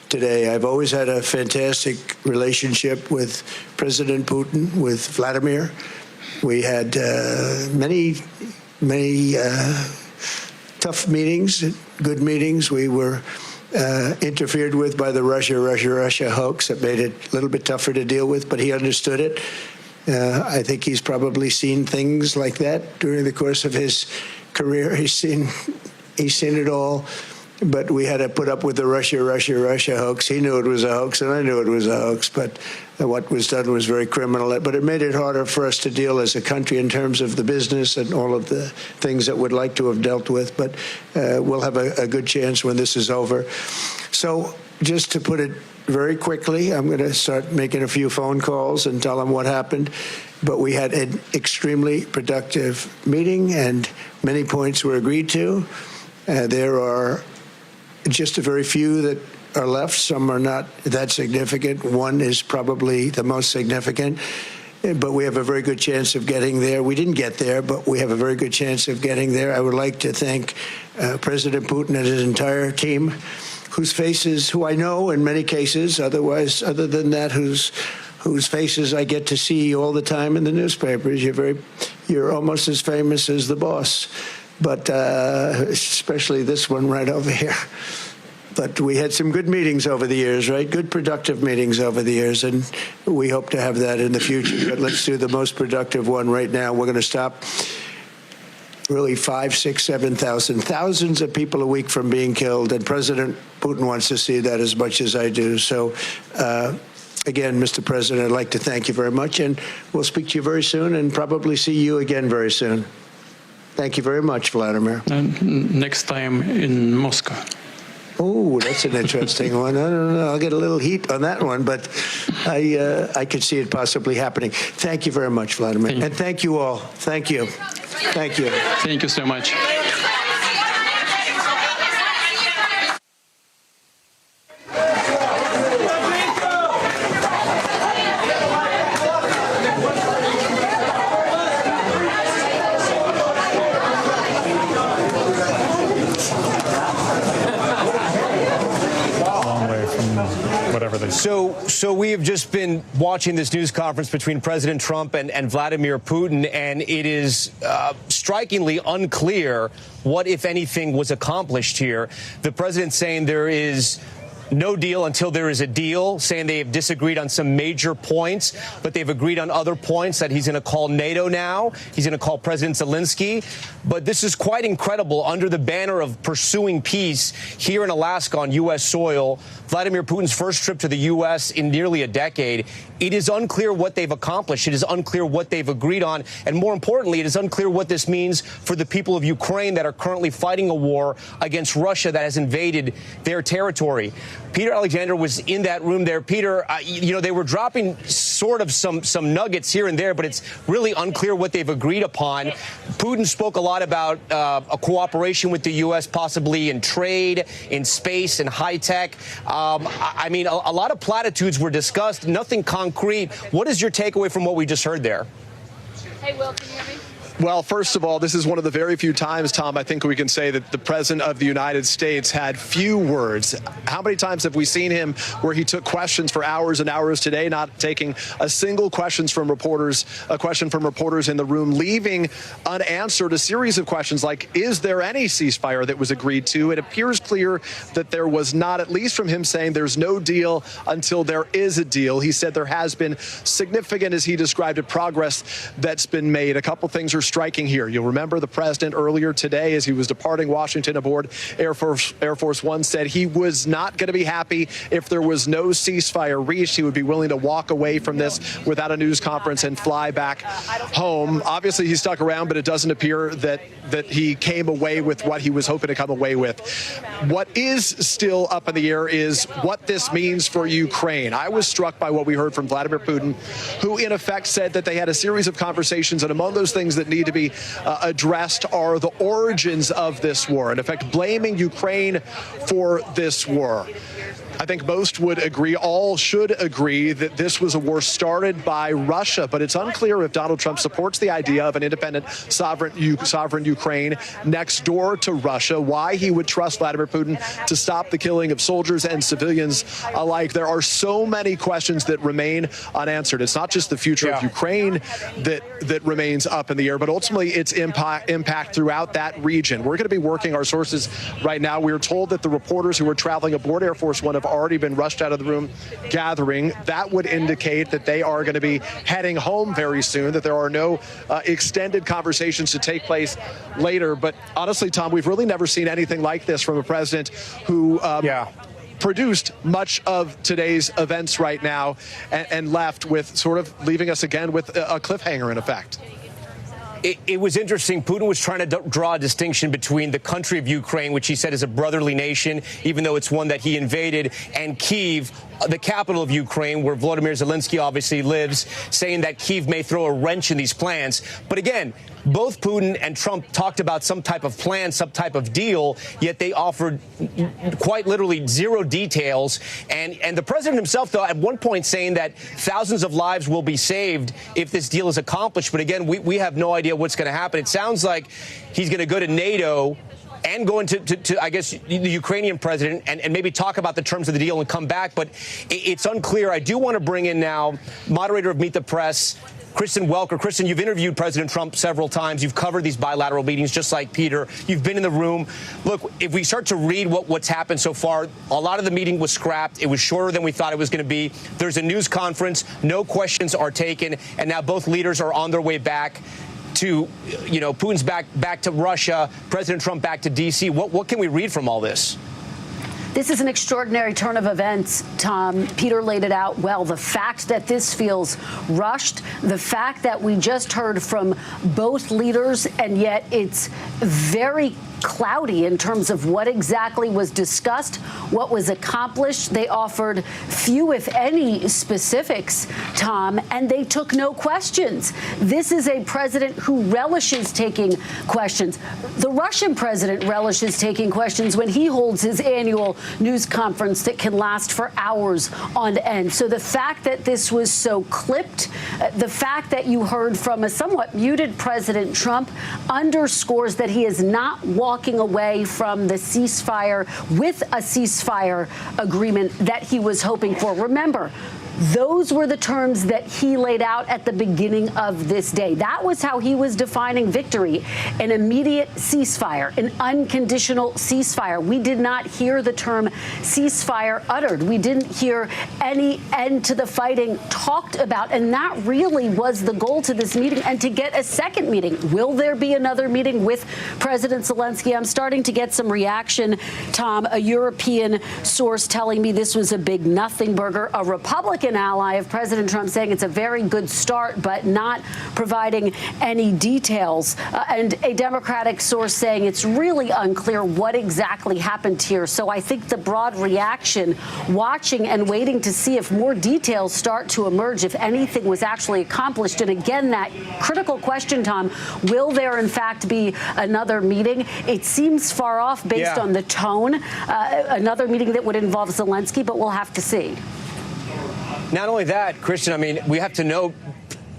today. I've always had a fantastic relationship with President Putin, with Vladimir. We had many tough meetings, good meetings. We were interfered with by the Russia hoax. That made it a little bit tougher to deal with, but he understood it. I think he's probably seen things like that during the course of his career. He's seen it all. But we had to put up with the Russia hoax. He knew it was a hoax, and I knew it was a hoax. But what was done was very criminal. But it made it harder for us to deal as a country in terms of the business and all of the things that we'd like to have dealt with. But we'll have a good chance when this is over. So just to put it very quickly, I'm going to start making a few phone calls and tell them what happened. But we had an extremely productive meeting, and many points were agreed to. There are just a very few that are left. Some are not that significant. One is probably the most significant, but we have a very good chance of getting there. We didn't get there, but we have a very good chance of getting there. I would like to thank President Putin and his entire team, who I know in many cases, other than that, whose faces I get to see all the time in the newspapers. You're almost as famous as the boss. But especially this one right over here. But we had some good meetings over the years, right? Good, productive meetings over the years, and we hope to have that in the future. But let's do the most productive one right now. We're going to stop really 5, 6, 7,000, thousands of people a week from being killed, and President Putin wants to see that as much as I do. So, again, Mr. President, I'd like to thank you very much, and we'll speak to you very soon and probably see you again very soon. Thank you very much, Vladimir. Next time in Moscow. Oh, that's an interesting one. I don't know. I'll get a little heat on that one, but I could see it possibly happening. Thank you very much, Vladimir. And thank you all. Thank you. Thank you. Thank you so much. So we have just been watching this news conference between President Trump and Vladimir Putin, and it is strikingly unclear what, if anything, was accomplished here. The president saying there is no deal until there is a deal, saying they have disagreed on some major points, but they've agreed on other points, that he's going to call NATO now. He's going to call President Zelensky. But this is quite incredible. Under the banner of pursuing peace here in Alaska on U.S. soil, Vladimir Putin's first trip to the U.S. in nearly a decade, it is unclear what they've accomplished. It is unclear what they've agreed on. And more importantly, it is unclear what this means for the people of Ukraine that are currently fighting a war against Russia that has invaded their territory. Peter Alexander was in that room there. Peter, they were dropping sort of some nuggets here and there, but it's really unclear what they've agreed upon. Putin spoke a lot about a cooperation with the U.S., possibly in trade, in space, and high tech. I mean, a lot of platitudes were discussed, nothing concrete. What is your takeaway from what we just heard there? Hey, Will, can you hear me? Well, first of all, this is one of the very few times, Tom, I think we can say that the President of the United States had few words. How many times have we seen him where he took questions for hours and hours today, not taking a single question from reporters in the room, leaving unanswered a series of questions like, is there any ceasefire that was agreed to? It appears clear that there was not, at least from him saying there's no deal until there is a deal. He said there has been significant, as he described it, progress that's been made. A couple things are striking here. You'll remember the president earlier today, as he was departing Washington aboard Air Force One, said he was not going to be happy if there was no ceasefire reached. He would be willing to walk away from this without a news conference and fly back home. Obviously, he stuck around, but it doesn't appear that he came away with what he was hoping to come away with. What is still up in the air is what this means for Ukraine. I was struck by what we heard from Vladimir Putin, who in effect said that they had a series of conversations, and among those things that need to be addressed are the origins of this war, in effect blaming Ukraine for this war. I think most would agree, all should agree, that this was a war started by Russia, but it's unclear if Donald Trump supports the idea of an independent, sovereign Ukraine next door to Russia, why he would trust Vladimir Putin to stop the killing of soldiers and civilians alike. There are so many questions that remain unanswered. It's not just the future of Ukraine that remains up in the air, but ultimately its impact throughout that region. We're going to be working our sources right now. We are told that the reporters who were traveling aboard Air Force One have already been rushed out of the room gathering. That would indicate that they are going to be heading home very soon, that there are no extended conversations to take place later. But honestly, Tom, we've really never seen anything like this from a president who produced much of today's events right now and left with sort of leaving us again with a cliffhanger in effect. It was interesting. Putin was trying to draw a distinction between the country of Ukraine, which he said is a brotherly nation, even though it's one that he invaded, and Kyiv, the capital of Ukraine, where Vladimir Zelensky obviously lives, saying that Kyiv may throw a wrench in these plans. But again, both Putin and Trump talked about some type of plan, some type of deal, yet they offered quite literally zero details. And the president himself, though, at one point saying that thousands of lives will be saved if this deal is accomplished. But again, we have no idea what's going to happen. It sounds like he's going to go to NATO and go into I guess, the Ukrainian president and maybe talk about the terms of the deal and come back. But it's unclear. I do want to bring in now moderator of Meet the Press, Kristen Welker. Kristen, you've interviewed President Trump several times. You've covered these bilateral meetings just like Peter. You've been in the room. Look, if we start to read what's happened so far, a lot of the meeting was scrapped. It was shorter than we thought it was going to be. There's a news conference. No questions are taken. And now both leaders are on their way back to, Putin's back to Russia, President Trump back to D.C. What can we read from all this? This is an extraordinary turn of events, Tom. Peter laid it out well. The fact that this feels rushed, the fact that we just heard from both leaders, and yet it's very cloudy in terms of what exactly was discussed, what was accomplished. They offered few, if any, specifics, Tom, and they took no questions. This is a president who relishes taking questions. The Russian president relishes taking questions when he holds his annual news conference that can last for hours on end. So the fact that this was so clipped, the fact that you heard from a somewhat muted President Trump underscores that he is not walking away from the ceasefire with a ceasefire agreement that he was hoping for. Remember, those were the terms that he laid out at the beginning of this day. That was how he was defining victory: an immediate ceasefire, an unconditional ceasefire. We did not hear the term ceasefire uttered. We didn't hear any end to the fighting talked about. And that really was the goal to this meeting, and to get a second meeting. Will there be another meeting with President Zelensky? I'm starting to get some reaction, Tom. A European source telling me this was a big nothing burger. A Republican ally of President Trump saying it's a very good start, but not providing any details. And a Democratic source saying it's really unclear what exactly happened here. So I think the broad reaction, watching and waiting to see if more details start to emerge, if anything was actually accomplished. And again, that critical question, Tom, will there in fact be another meeting? It seems far off based on the tone. Another meeting that would involve Zelensky, but we'll have to see. Not only that, Christian, I mean, we have to know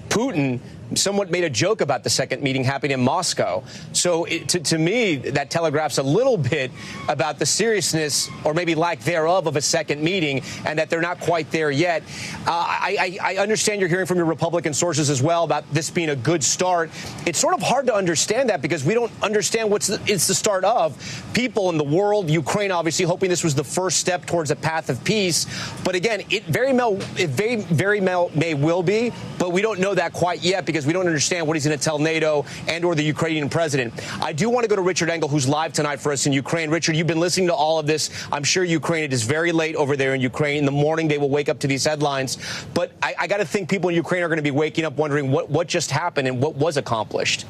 Putin somewhat made a joke about the second meeting happening in Moscow. So to me, that telegraphs a little bit about the seriousness, or maybe lack thereof, of a second meeting, and that they're not quite there yet. I understand you're hearing from your Republican sources as well about this being a good start. It's sort of hard to understand that because we don't understand it's the start of. People in the world, Ukraine obviously hoping this was the first step towards a path of peace. But again, it very may will be, but we don't know that quite yet because we don't understand what he's going to tell NATO and or the Ukrainian president. I do want to go to Richard Engel, who's live tonight for us in Ukraine. Richard, you've been listening to all of this. I'm sure Ukraine, it is very late over there in Ukraine. In the morning, they will wake up to these headlines. But I got to think people in Ukraine are going to be waking up wondering what just happened and what was accomplished.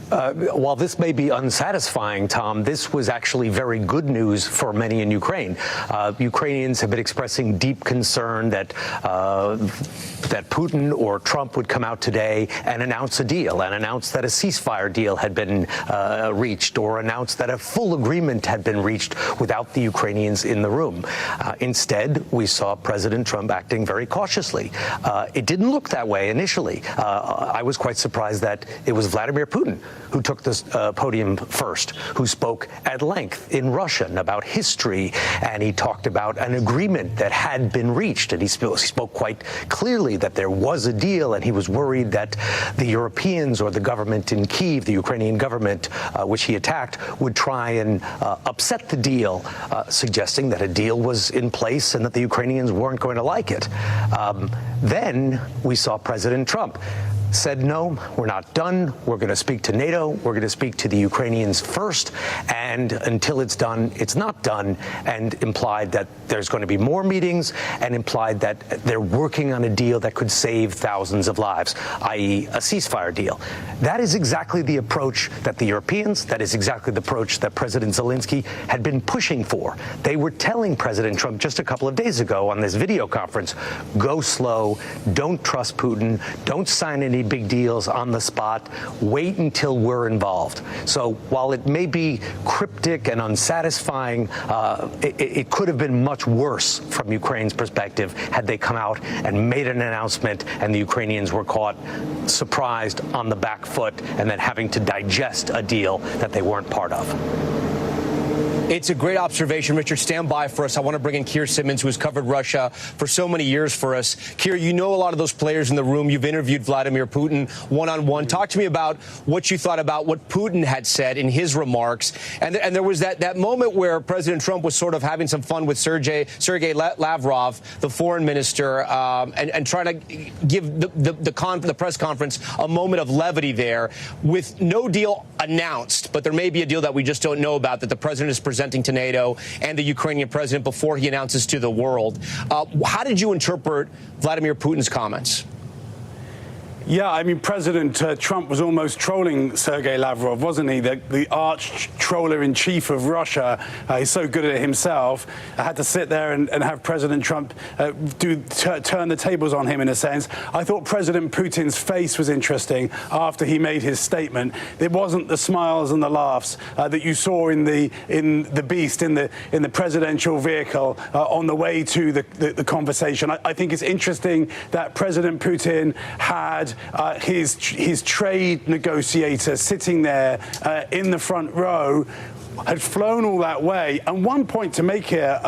While this may be unsatisfying, Tom, this was actually very good news for many in Ukraine. Ukrainians have been expressing deep concern that Putin or Trump would come out today and announce a deal, and announce that a ceasefire deal had been reached, or announce that a full agreement had been reached without the Ukrainians in the room. Instead, we saw President Trump acting very cautiously. It didn't look that way initially. I was quite surprised that it was Vladimir Putin who took the podium first, who spoke at length in Russian about history, and he talked about an agreement that had been reached, and he spoke quite clearly that there was a deal, and he was worried that the Europeans or the government in Kyiv, the Ukrainian government, which he attacked, would try and upset the deal, suggesting that a deal was in place and that the Ukrainians weren't going to like it. Then we saw President Trump said, no, we're not done. We're going to speak to NATO. We're going to speak to the Ukrainians first. And until it's done, it's not done. And implied that there's going to be more meetings, and implied that they're working on a deal that could save thousands of lives, i.e. a ceasefire deal. That is exactly the approach that the Europeans, that is exactly the approach that President Zelensky had been pushing for. They were telling President Trump just a couple of days ago on this video conference, go slow, don't trust Putin, don't sign any big deals on the spot, wait until we're involved. So while it may be cryptic and unsatisfying, it could have been much worse from Ukraine's perspective had they come out and made an announcement and the Ukrainians were caught surprised on the back foot and then having to digest a deal that they weren't part of. It's a great observation. Richard, stand by for us. I want to bring in Keir Simmons, who has covered Russia for so many years for us. Keir, you know a lot of those players in the room. You've interviewed Vladimir Putin one-on-one. Talk to me about what you thought about what Putin had said in his remarks. And there was that moment where President Trump was sort of having some fun with Sergei Lavrov, the foreign minister, and trying to give the press conference a moment of levity there, with no deal announced. But there may be a deal that we just don't know about that the president is presenting to NATO and the Ukrainian president before he announces to the world. How did you interpret Vladimir Putin's comments? Yeah, I mean, President Trump was almost trolling Sergei Lavrov, wasn't he? The arch troller-in-chief of Russia. He's so good at it himself. I had to sit there and have President Trump turn the tables on him, in a sense. I thought President Putin's face was interesting after he made his statement. It wasn't the smiles and the laughs that you saw in the beast, in the presidential vehicle on the way to the conversation. I think it's interesting that President Putin had his trade negotiator sitting there in the front row, had flown all that way. And one point to make here,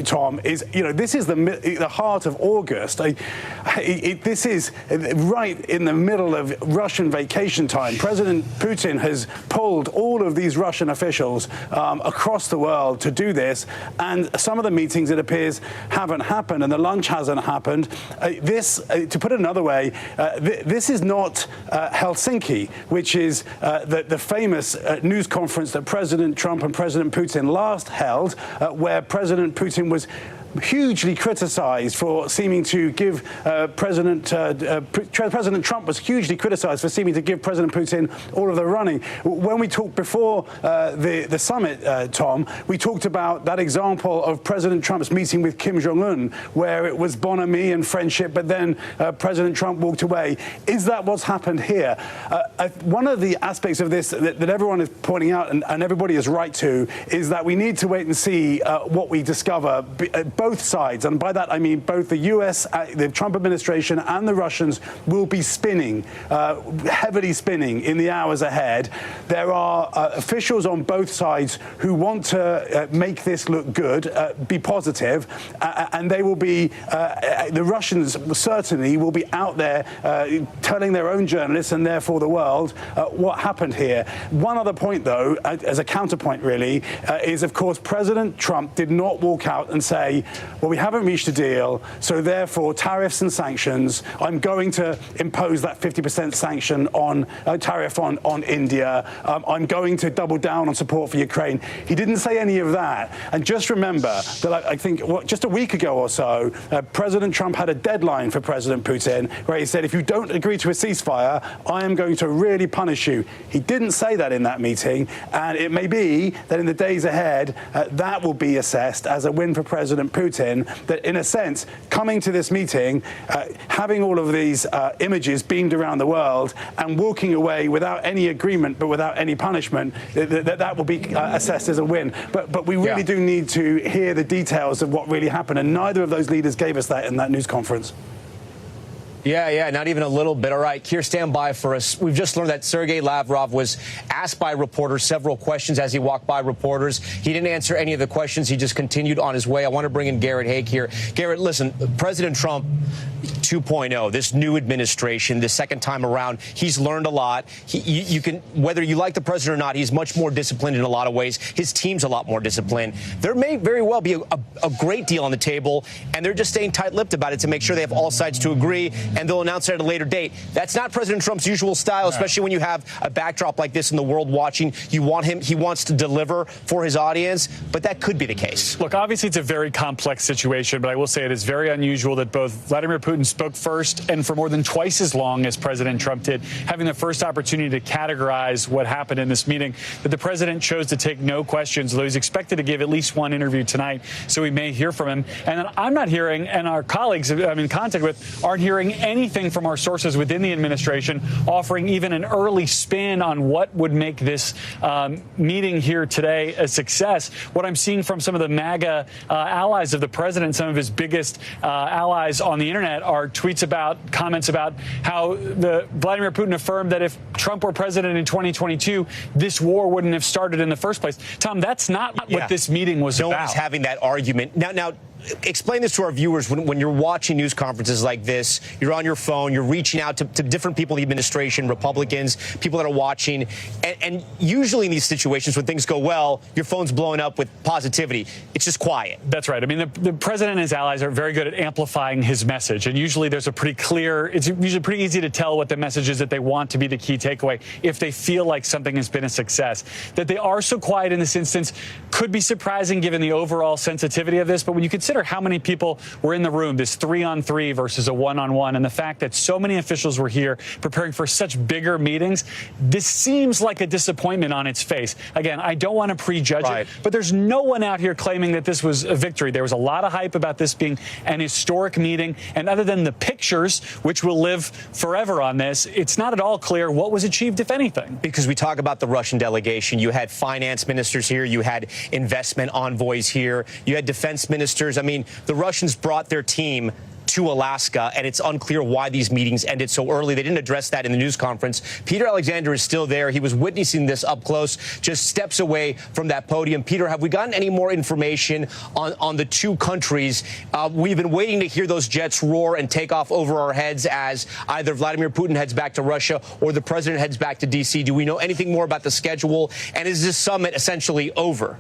Tom, is, this is the heart of August. This is right in the middle of Russian vacation time. President Putin has pulled all of these Russian officials across the world to do this. And some of the meetings, it appears, haven't happened, and the lunch hasn't happened. To put it another way, this is not Helsinki, which is the famous news conference that President Trump and President Putin last held, where President Putin was hugely criticized for seeming to give President Trump was hugely criticized for seeming to give President Putin all of the running. When we talked before the summit, Tom, we talked about that example of President Trump's meeting with Kim Jong-un, where it was bonhomie and friendship, but then President Trump walked away. Is that what's happened here? One of the aspects of this that everyone is pointing out, and everybody is right to, is that we need to wait and see what we discover both sides, and by that I mean both the US, the Trump administration and the Russians will be spinning, heavily spinning in the hours ahead. There are officials on both sides who want to make this look good, be positive, and they will be, the Russians certainly will be out there telling their own journalists and therefore the world what happened here. One other point, though, as a counterpoint really, is of course President Trump did not walk out and say, well, we haven't reached a deal, so therefore tariffs and sanctions, I'm going to impose that 50% sanction on tariff on India, I'm going to double down on support for Ukraine. He didn't say any of that. And just remember that I think just a week ago or so, President Trump had a deadline for President Putin where he said, if you don't agree to a ceasefire, I am going to really punish you. He didn't say that in that meeting, and it may be that in the days ahead, that will be assessed as a win for President Putin, that in a sense, coming to this meeting, having all of these images beamed around the world and walking away without any agreement but without any punishment, that will be assessed as a win. But we really do need to hear the details of what really happened, and neither of those leaders gave us that in that news conference. Yeah, not even a little bit. All right, Keir, stand by for us. We've just learned that Sergei Lavrov was asked by reporters several questions as he walked by reporters. He didn't answer any of the questions. He just continued on his way. I want to bring in Garrett Haake here. Garrett, listen, President Trump 2.0, this new administration, the second time around, he's learned a lot. You can, whether you like the president or not, he's much more disciplined in a lot of ways. His team's a lot more disciplined. There may very well be a great deal on the table, and they're just staying tight-lipped about it to make sure they have all sides to agree, and they'll announce it at a later date. That's not President Trump's usual style, especially when you have a backdrop like this in the world watching. You want him, he wants to deliver for his audience, but that could be the case. Look, obviously it's a very complex situation, but I will say it is very unusual that both Vladimir Putin spoke first and for more than twice as long as President Trump did, having the first opportunity to categorize what happened in this meeting, that the president chose to take no questions, although he's expected to give at least one interview tonight, so we may hear from him. And then I'm not hearing, and our colleagues I'm in contact with aren't hearing anything from our sources within the administration offering even an early spin on what would make this meeting here today a success. What I'm seeing from some of the MAGA allies of the president, some of his biggest allies on the internet, are tweets about, comments about how Vladimir Putin affirmed that if Trump were president in 2022, this war wouldn't have started in the first place. Tom, that's not what this meeting was about. No one's having that argument. Now, explain this to our viewers. When you're watching news conferences like this, you're on your phone, you're reaching out to different people in the administration, Republicans, people that are watching, and usually in these situations when things go well, your phone's blowing up with positivity. It's just quiet. That's right. I mean, the president and his allies are very good at amplifying his message, and usually there's a pretty clear, it's usually pretty easy to tell what the message is that they want to be the key takeaway if they feel like something has been a success. That they are so quiet in this instance could be surprising given the overall sensitivity of this, but when you consider how many people were in the room, this 3-on-3 versus a 1-on-1, and the fact that so many officials were here preparing for such bigger meetings, this seems like a disappointment on its face. Again, I don't want to prejudge it, but there's no one out here claiming that this was a victory. There was a lot of hype about this being an historic meeting, and other than the pictures, which will live forever on this, it's not at all clear what was achieved, if anything. Because we talk about the Russian delegation. You had finance ministers here. You had investment envoys here. You had defense ministers. I mean, the Russians brought their team to Alaska, and it's unclear why these meetings ended so early. They didn't address that in the news conference. Peter Alexander is still there. He was witnessing this up close, just steps away from that podium. Peter, have we gotten any more information on the two countries? We've been waiting to hear those jets roar and take off over our heads as either Vladimir Putin heads back to Russia or the president heads back to D.C. Do we know anything more about the schedule? And is this summit essentially over?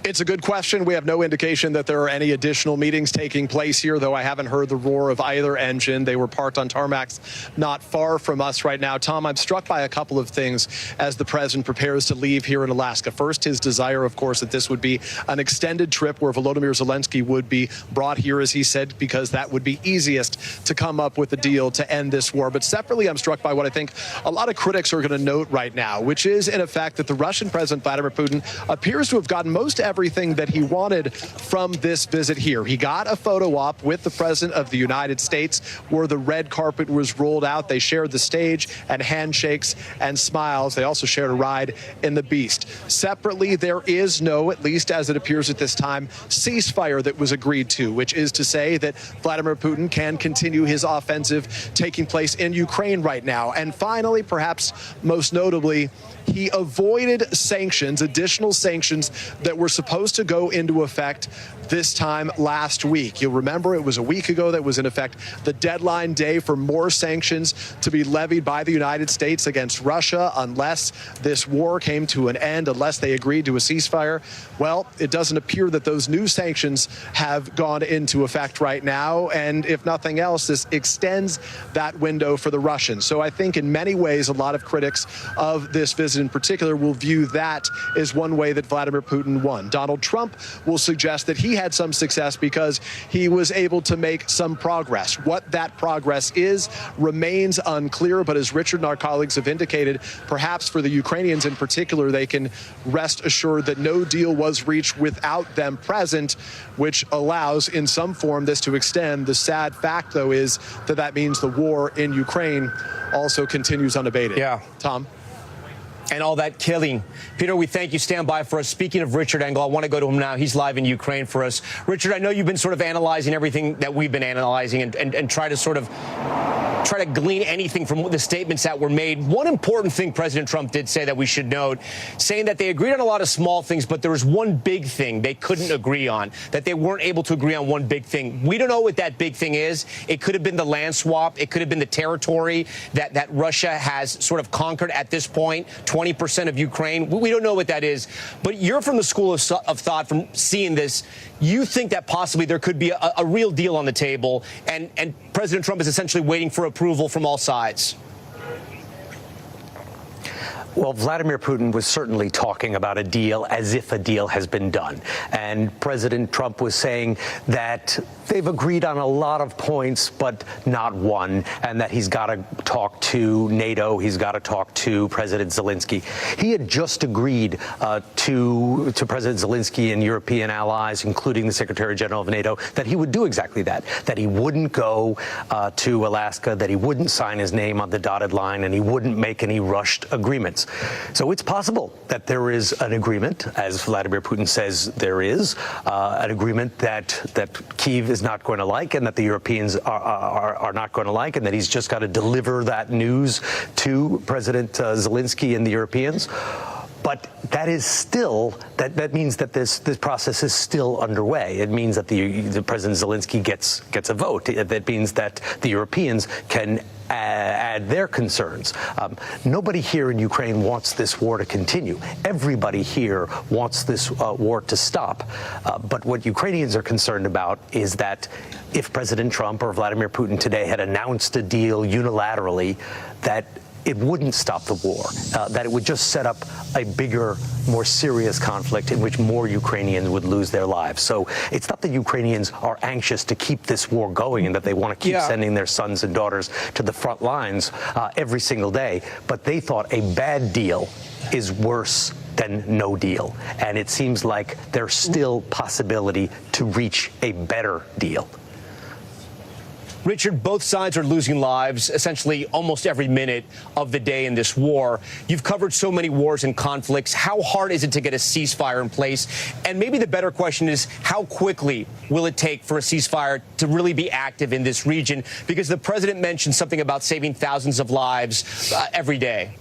It's a good question. We have no indication that there are any additional meetings taking place here, though I haven't heard the roar of either engine. They were parked on tarmacs not far from us right now. Tom, I'm struck by a couple of things as the president prepares to leave here in Alaska. First, his desire, of course, that this would be an extended trip where Volodymyr Zelensky would be brought here, as he said, because that would be easiest to come up with a deal to end this war. But separately, I'm struck by what I think a lot of critics are going to note right now, which is, in effect, that the Russian President Vladimir Putin appears to have gotten most everything everything that he wanted from this visit here. He got a photo op with the President of the United States where the red carpet was rolled out. They shared the stage and handshakes and smiles. They also shared a ride in the Beast. Separately, there is no, at least as it appears at this time, ceasefire that was agreed to, which is to say that Vladimir Putin can continue his offensive taking place in Ukraine right now. And finally, perhaps most notably, he avoided sanctions, additional sanctions that were supposed to go into effect this time last week. You'll remember it was a week ago that was in effect the deadline day for more sanctions to be levied by the United States against Russia unless this war came to an end, unless they agreed to a ceasefire. Well, it doesn't appear that those new sanctions have gone into effect right now. And if nothing else, this extends that window for the Russians. So I think in many ways, a lot of critics of this visit in particular will view that as one way that Vladimir Putin won. Donald Trump will suggest that he had some success because he was able to make some progress. What that progress is remains unclear, but as Richard and our colleagues have indicated, perhaps for the Ukrainians in particular, they can rest assured that no deal was reached without them present, which allows in some form this to extend. The sad fact, though, is that that means the war in Ukraine also continues unabated. Yeah. Tom? And all that killing. Peter, we thank you. Stand by for us. Speaking of Richard Engel, I want to go to him now. He's live in Ukraine for us. Richard, I know you've been sort of analyzing everything that we've been analyzing and try to glean anything from the statements that were made. One important thing President Trump did say that we should note, saying that they agreed on a lot of small things, but there was one big thing they couldn't agree on, that they weren't able to agree on one big thing. We don't know what that big thing is. It could have been the land swap. It could have been the territory that Russia has sort of conquered at this point, 20% of Ukraine. We don't know what that is. But you're from the school of thought from seeing this. You think that possibly there could be a real deal on the table, and President Trump is essentially waiting for approval from all sides. Well, Vladimir Putin was certainly talking about a deal as if a deal has been done. And President Trump was saying that they've agreed on a lot of points, but not one, and that he's got to talk to NATO, he's got to talk to President Zelensky. He had just agreed to President Zelensky and European allies, including the Secretary General of NATO, that he would do exactly that he wouldn't go to Alaska, that he wouldn't sign his name on the dotted line, and he wouldn't make any rushed agreements. So it's possible that there is an agreement, as Vladimir Putin says there is, an agreement that Kyiv is not going to like and that the Europeans are not going to like, and that he's just got to deliver that news to President Zelensky and the Europeans. But that is still, that means that this process is still underway. It means that the President Zelensky gets a vote. That means that the Europeans can add their concerns. Nobody here in Ukraine wants this war to continue. Everybody here wants this war to stop. But what Ukrainians are concerned about is that if President Trump or Vladimir Putin today had announced a deal unilaterally, that it wouldn't stop the war, that it would just set up a bigger, more serious conflict in which more Ukrainians would lose their lives. So it's not that Ukrainians are anxious to keep this war going and that they want to keep sending their sons and daughters to the front lines every single day, but they thought a bad deal is worse than no deal. And it seems like there's still possibility to reach a better deal. Richard, both sides are losing lives essentially almost every minute of the day in this war. You've covered so many wars and conflicts. How hard is it to get a ceasefire in place? And maybe the better question is, how quickly will it take for a ceasefire to really be active in this region? Because the president mentioned something about saving thousands of lives every day.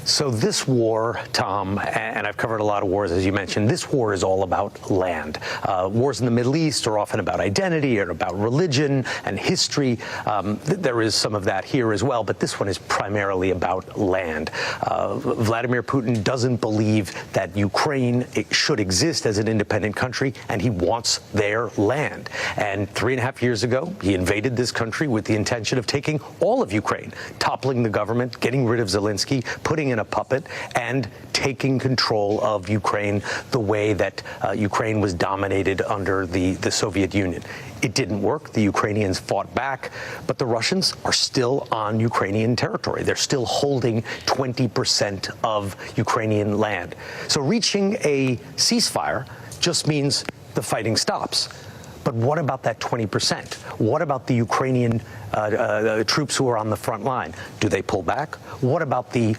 So this war, Tom, and I've covered a lot of wars, as you mentioned, this war is all about land. Wars in the Middle East are often about identity or about religion and history. There is some of that here as well, but this one is primarily about land. Vladimir Putin doesn't believe that Ukraine should exist as an independent country, and he wants their land. And 3.5 years ago, he invaded this country with the intention of taking all of Ukraine, toppling the government, getting rid of Zelensky, putting in a puppet and taking control of Ukraine the way that Ukraine was dominated under the Soviet Union. It didn't work. The Ukrainians fought back, but the Russians are still on Ukrainian territory. They're still holding 20% of Ukrainian land. So reaching a ceasefire just means the fighting stops. But what about that 20%? What about the Ukrainian troops who are on the front line? Do they pull back? What about the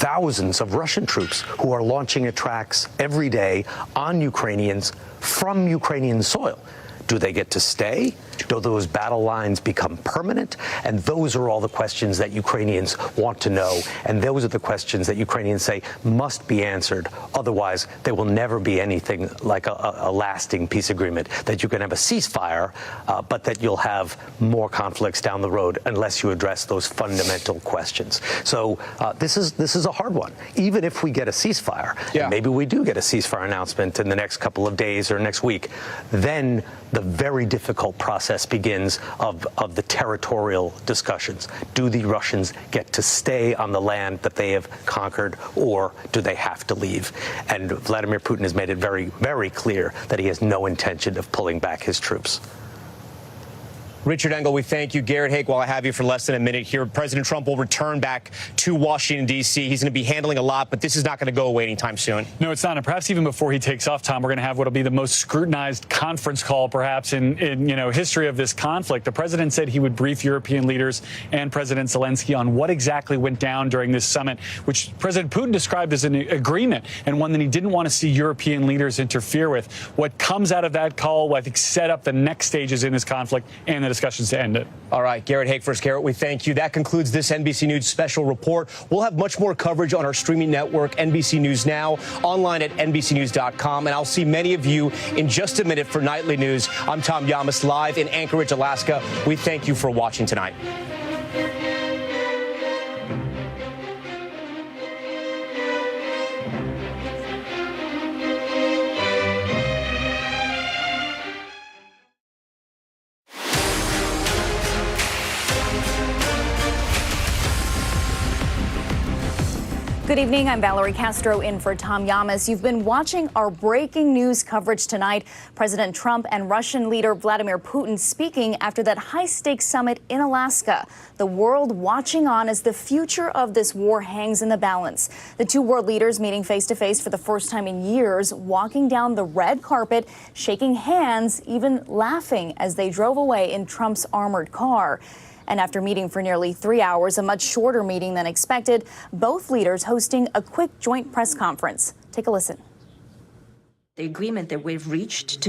thousands of Russian troops who are launching attacks every day on Ukrainians from Ukrainian soil? Do they get to stay? Do those battle lines become permanent? And those are all the questions that Ukrainians want to know. And those are the questions that Ukrainians say must be answered. Otherwise, there will never be anything like a lasting peace agreement, that you can have a ceasefire, but that you'll have more conflicts down the road unless you address those fundamental questions. So this is a hard one. Even if we get a ceasefire, and maybe we do get a ceasefire announcement in the next couple of days or next week, then the very difficult process begins of the territorial discussions. Do the Russians get to stay on the land that they have conquered, or do they have to leave? And Vladimir Putin has made it very, very clear that he has no intention of pulling back his troops. Richard Engel, we thank you. Garrett Haake, while I have you for less than a minute here, President Trump will return back to Washington, D.C. He's going to be handling a lot, but this is not going to go away anytime soon. No, it's not. And perhaps even before he takes off, Tom, we're going to have what will be the most scrutinized conference call, perhaps, in history of this conflict. The president said he would brief European leaders and President Zelensky on what exactly went down during this summit, which President Putin described as an agreement and one that he didn't want to see European leaders interfere with. What comes out of that call will, I think, set up the next stages in this conflict and the discussions to end it. All right, Garrett Haake first. Garrett, we thank you. That concludes this NBC News special report. We'll have much more coverage on our streaming network, NBC News Now, online at NBCnews.com, and I'll see many of you in just a minute for Nightly News. I'm Tom Yamas, live in Anchorage, Alaska. We thank you for watching tonight. Good evening. I'm Valerie Castro in for Tom Yamas. You've been watching our breaking news coverage tonight. President Trump and Russian leader Vladimir Putin speaking after that high-stakes summit in Alaska. The world watching on as the future of this war hangs in the balance. The two world leaders meeting face-to-face for the first time in years, walking down the red carpet, shaking hands, even laughing as they drove away in Trump's armored car. And after meeting for nearly 3 hours, a much shorter meeting than expected, both leaders hosting a quick joint press conference. Take a listen. The agreement that we've reached to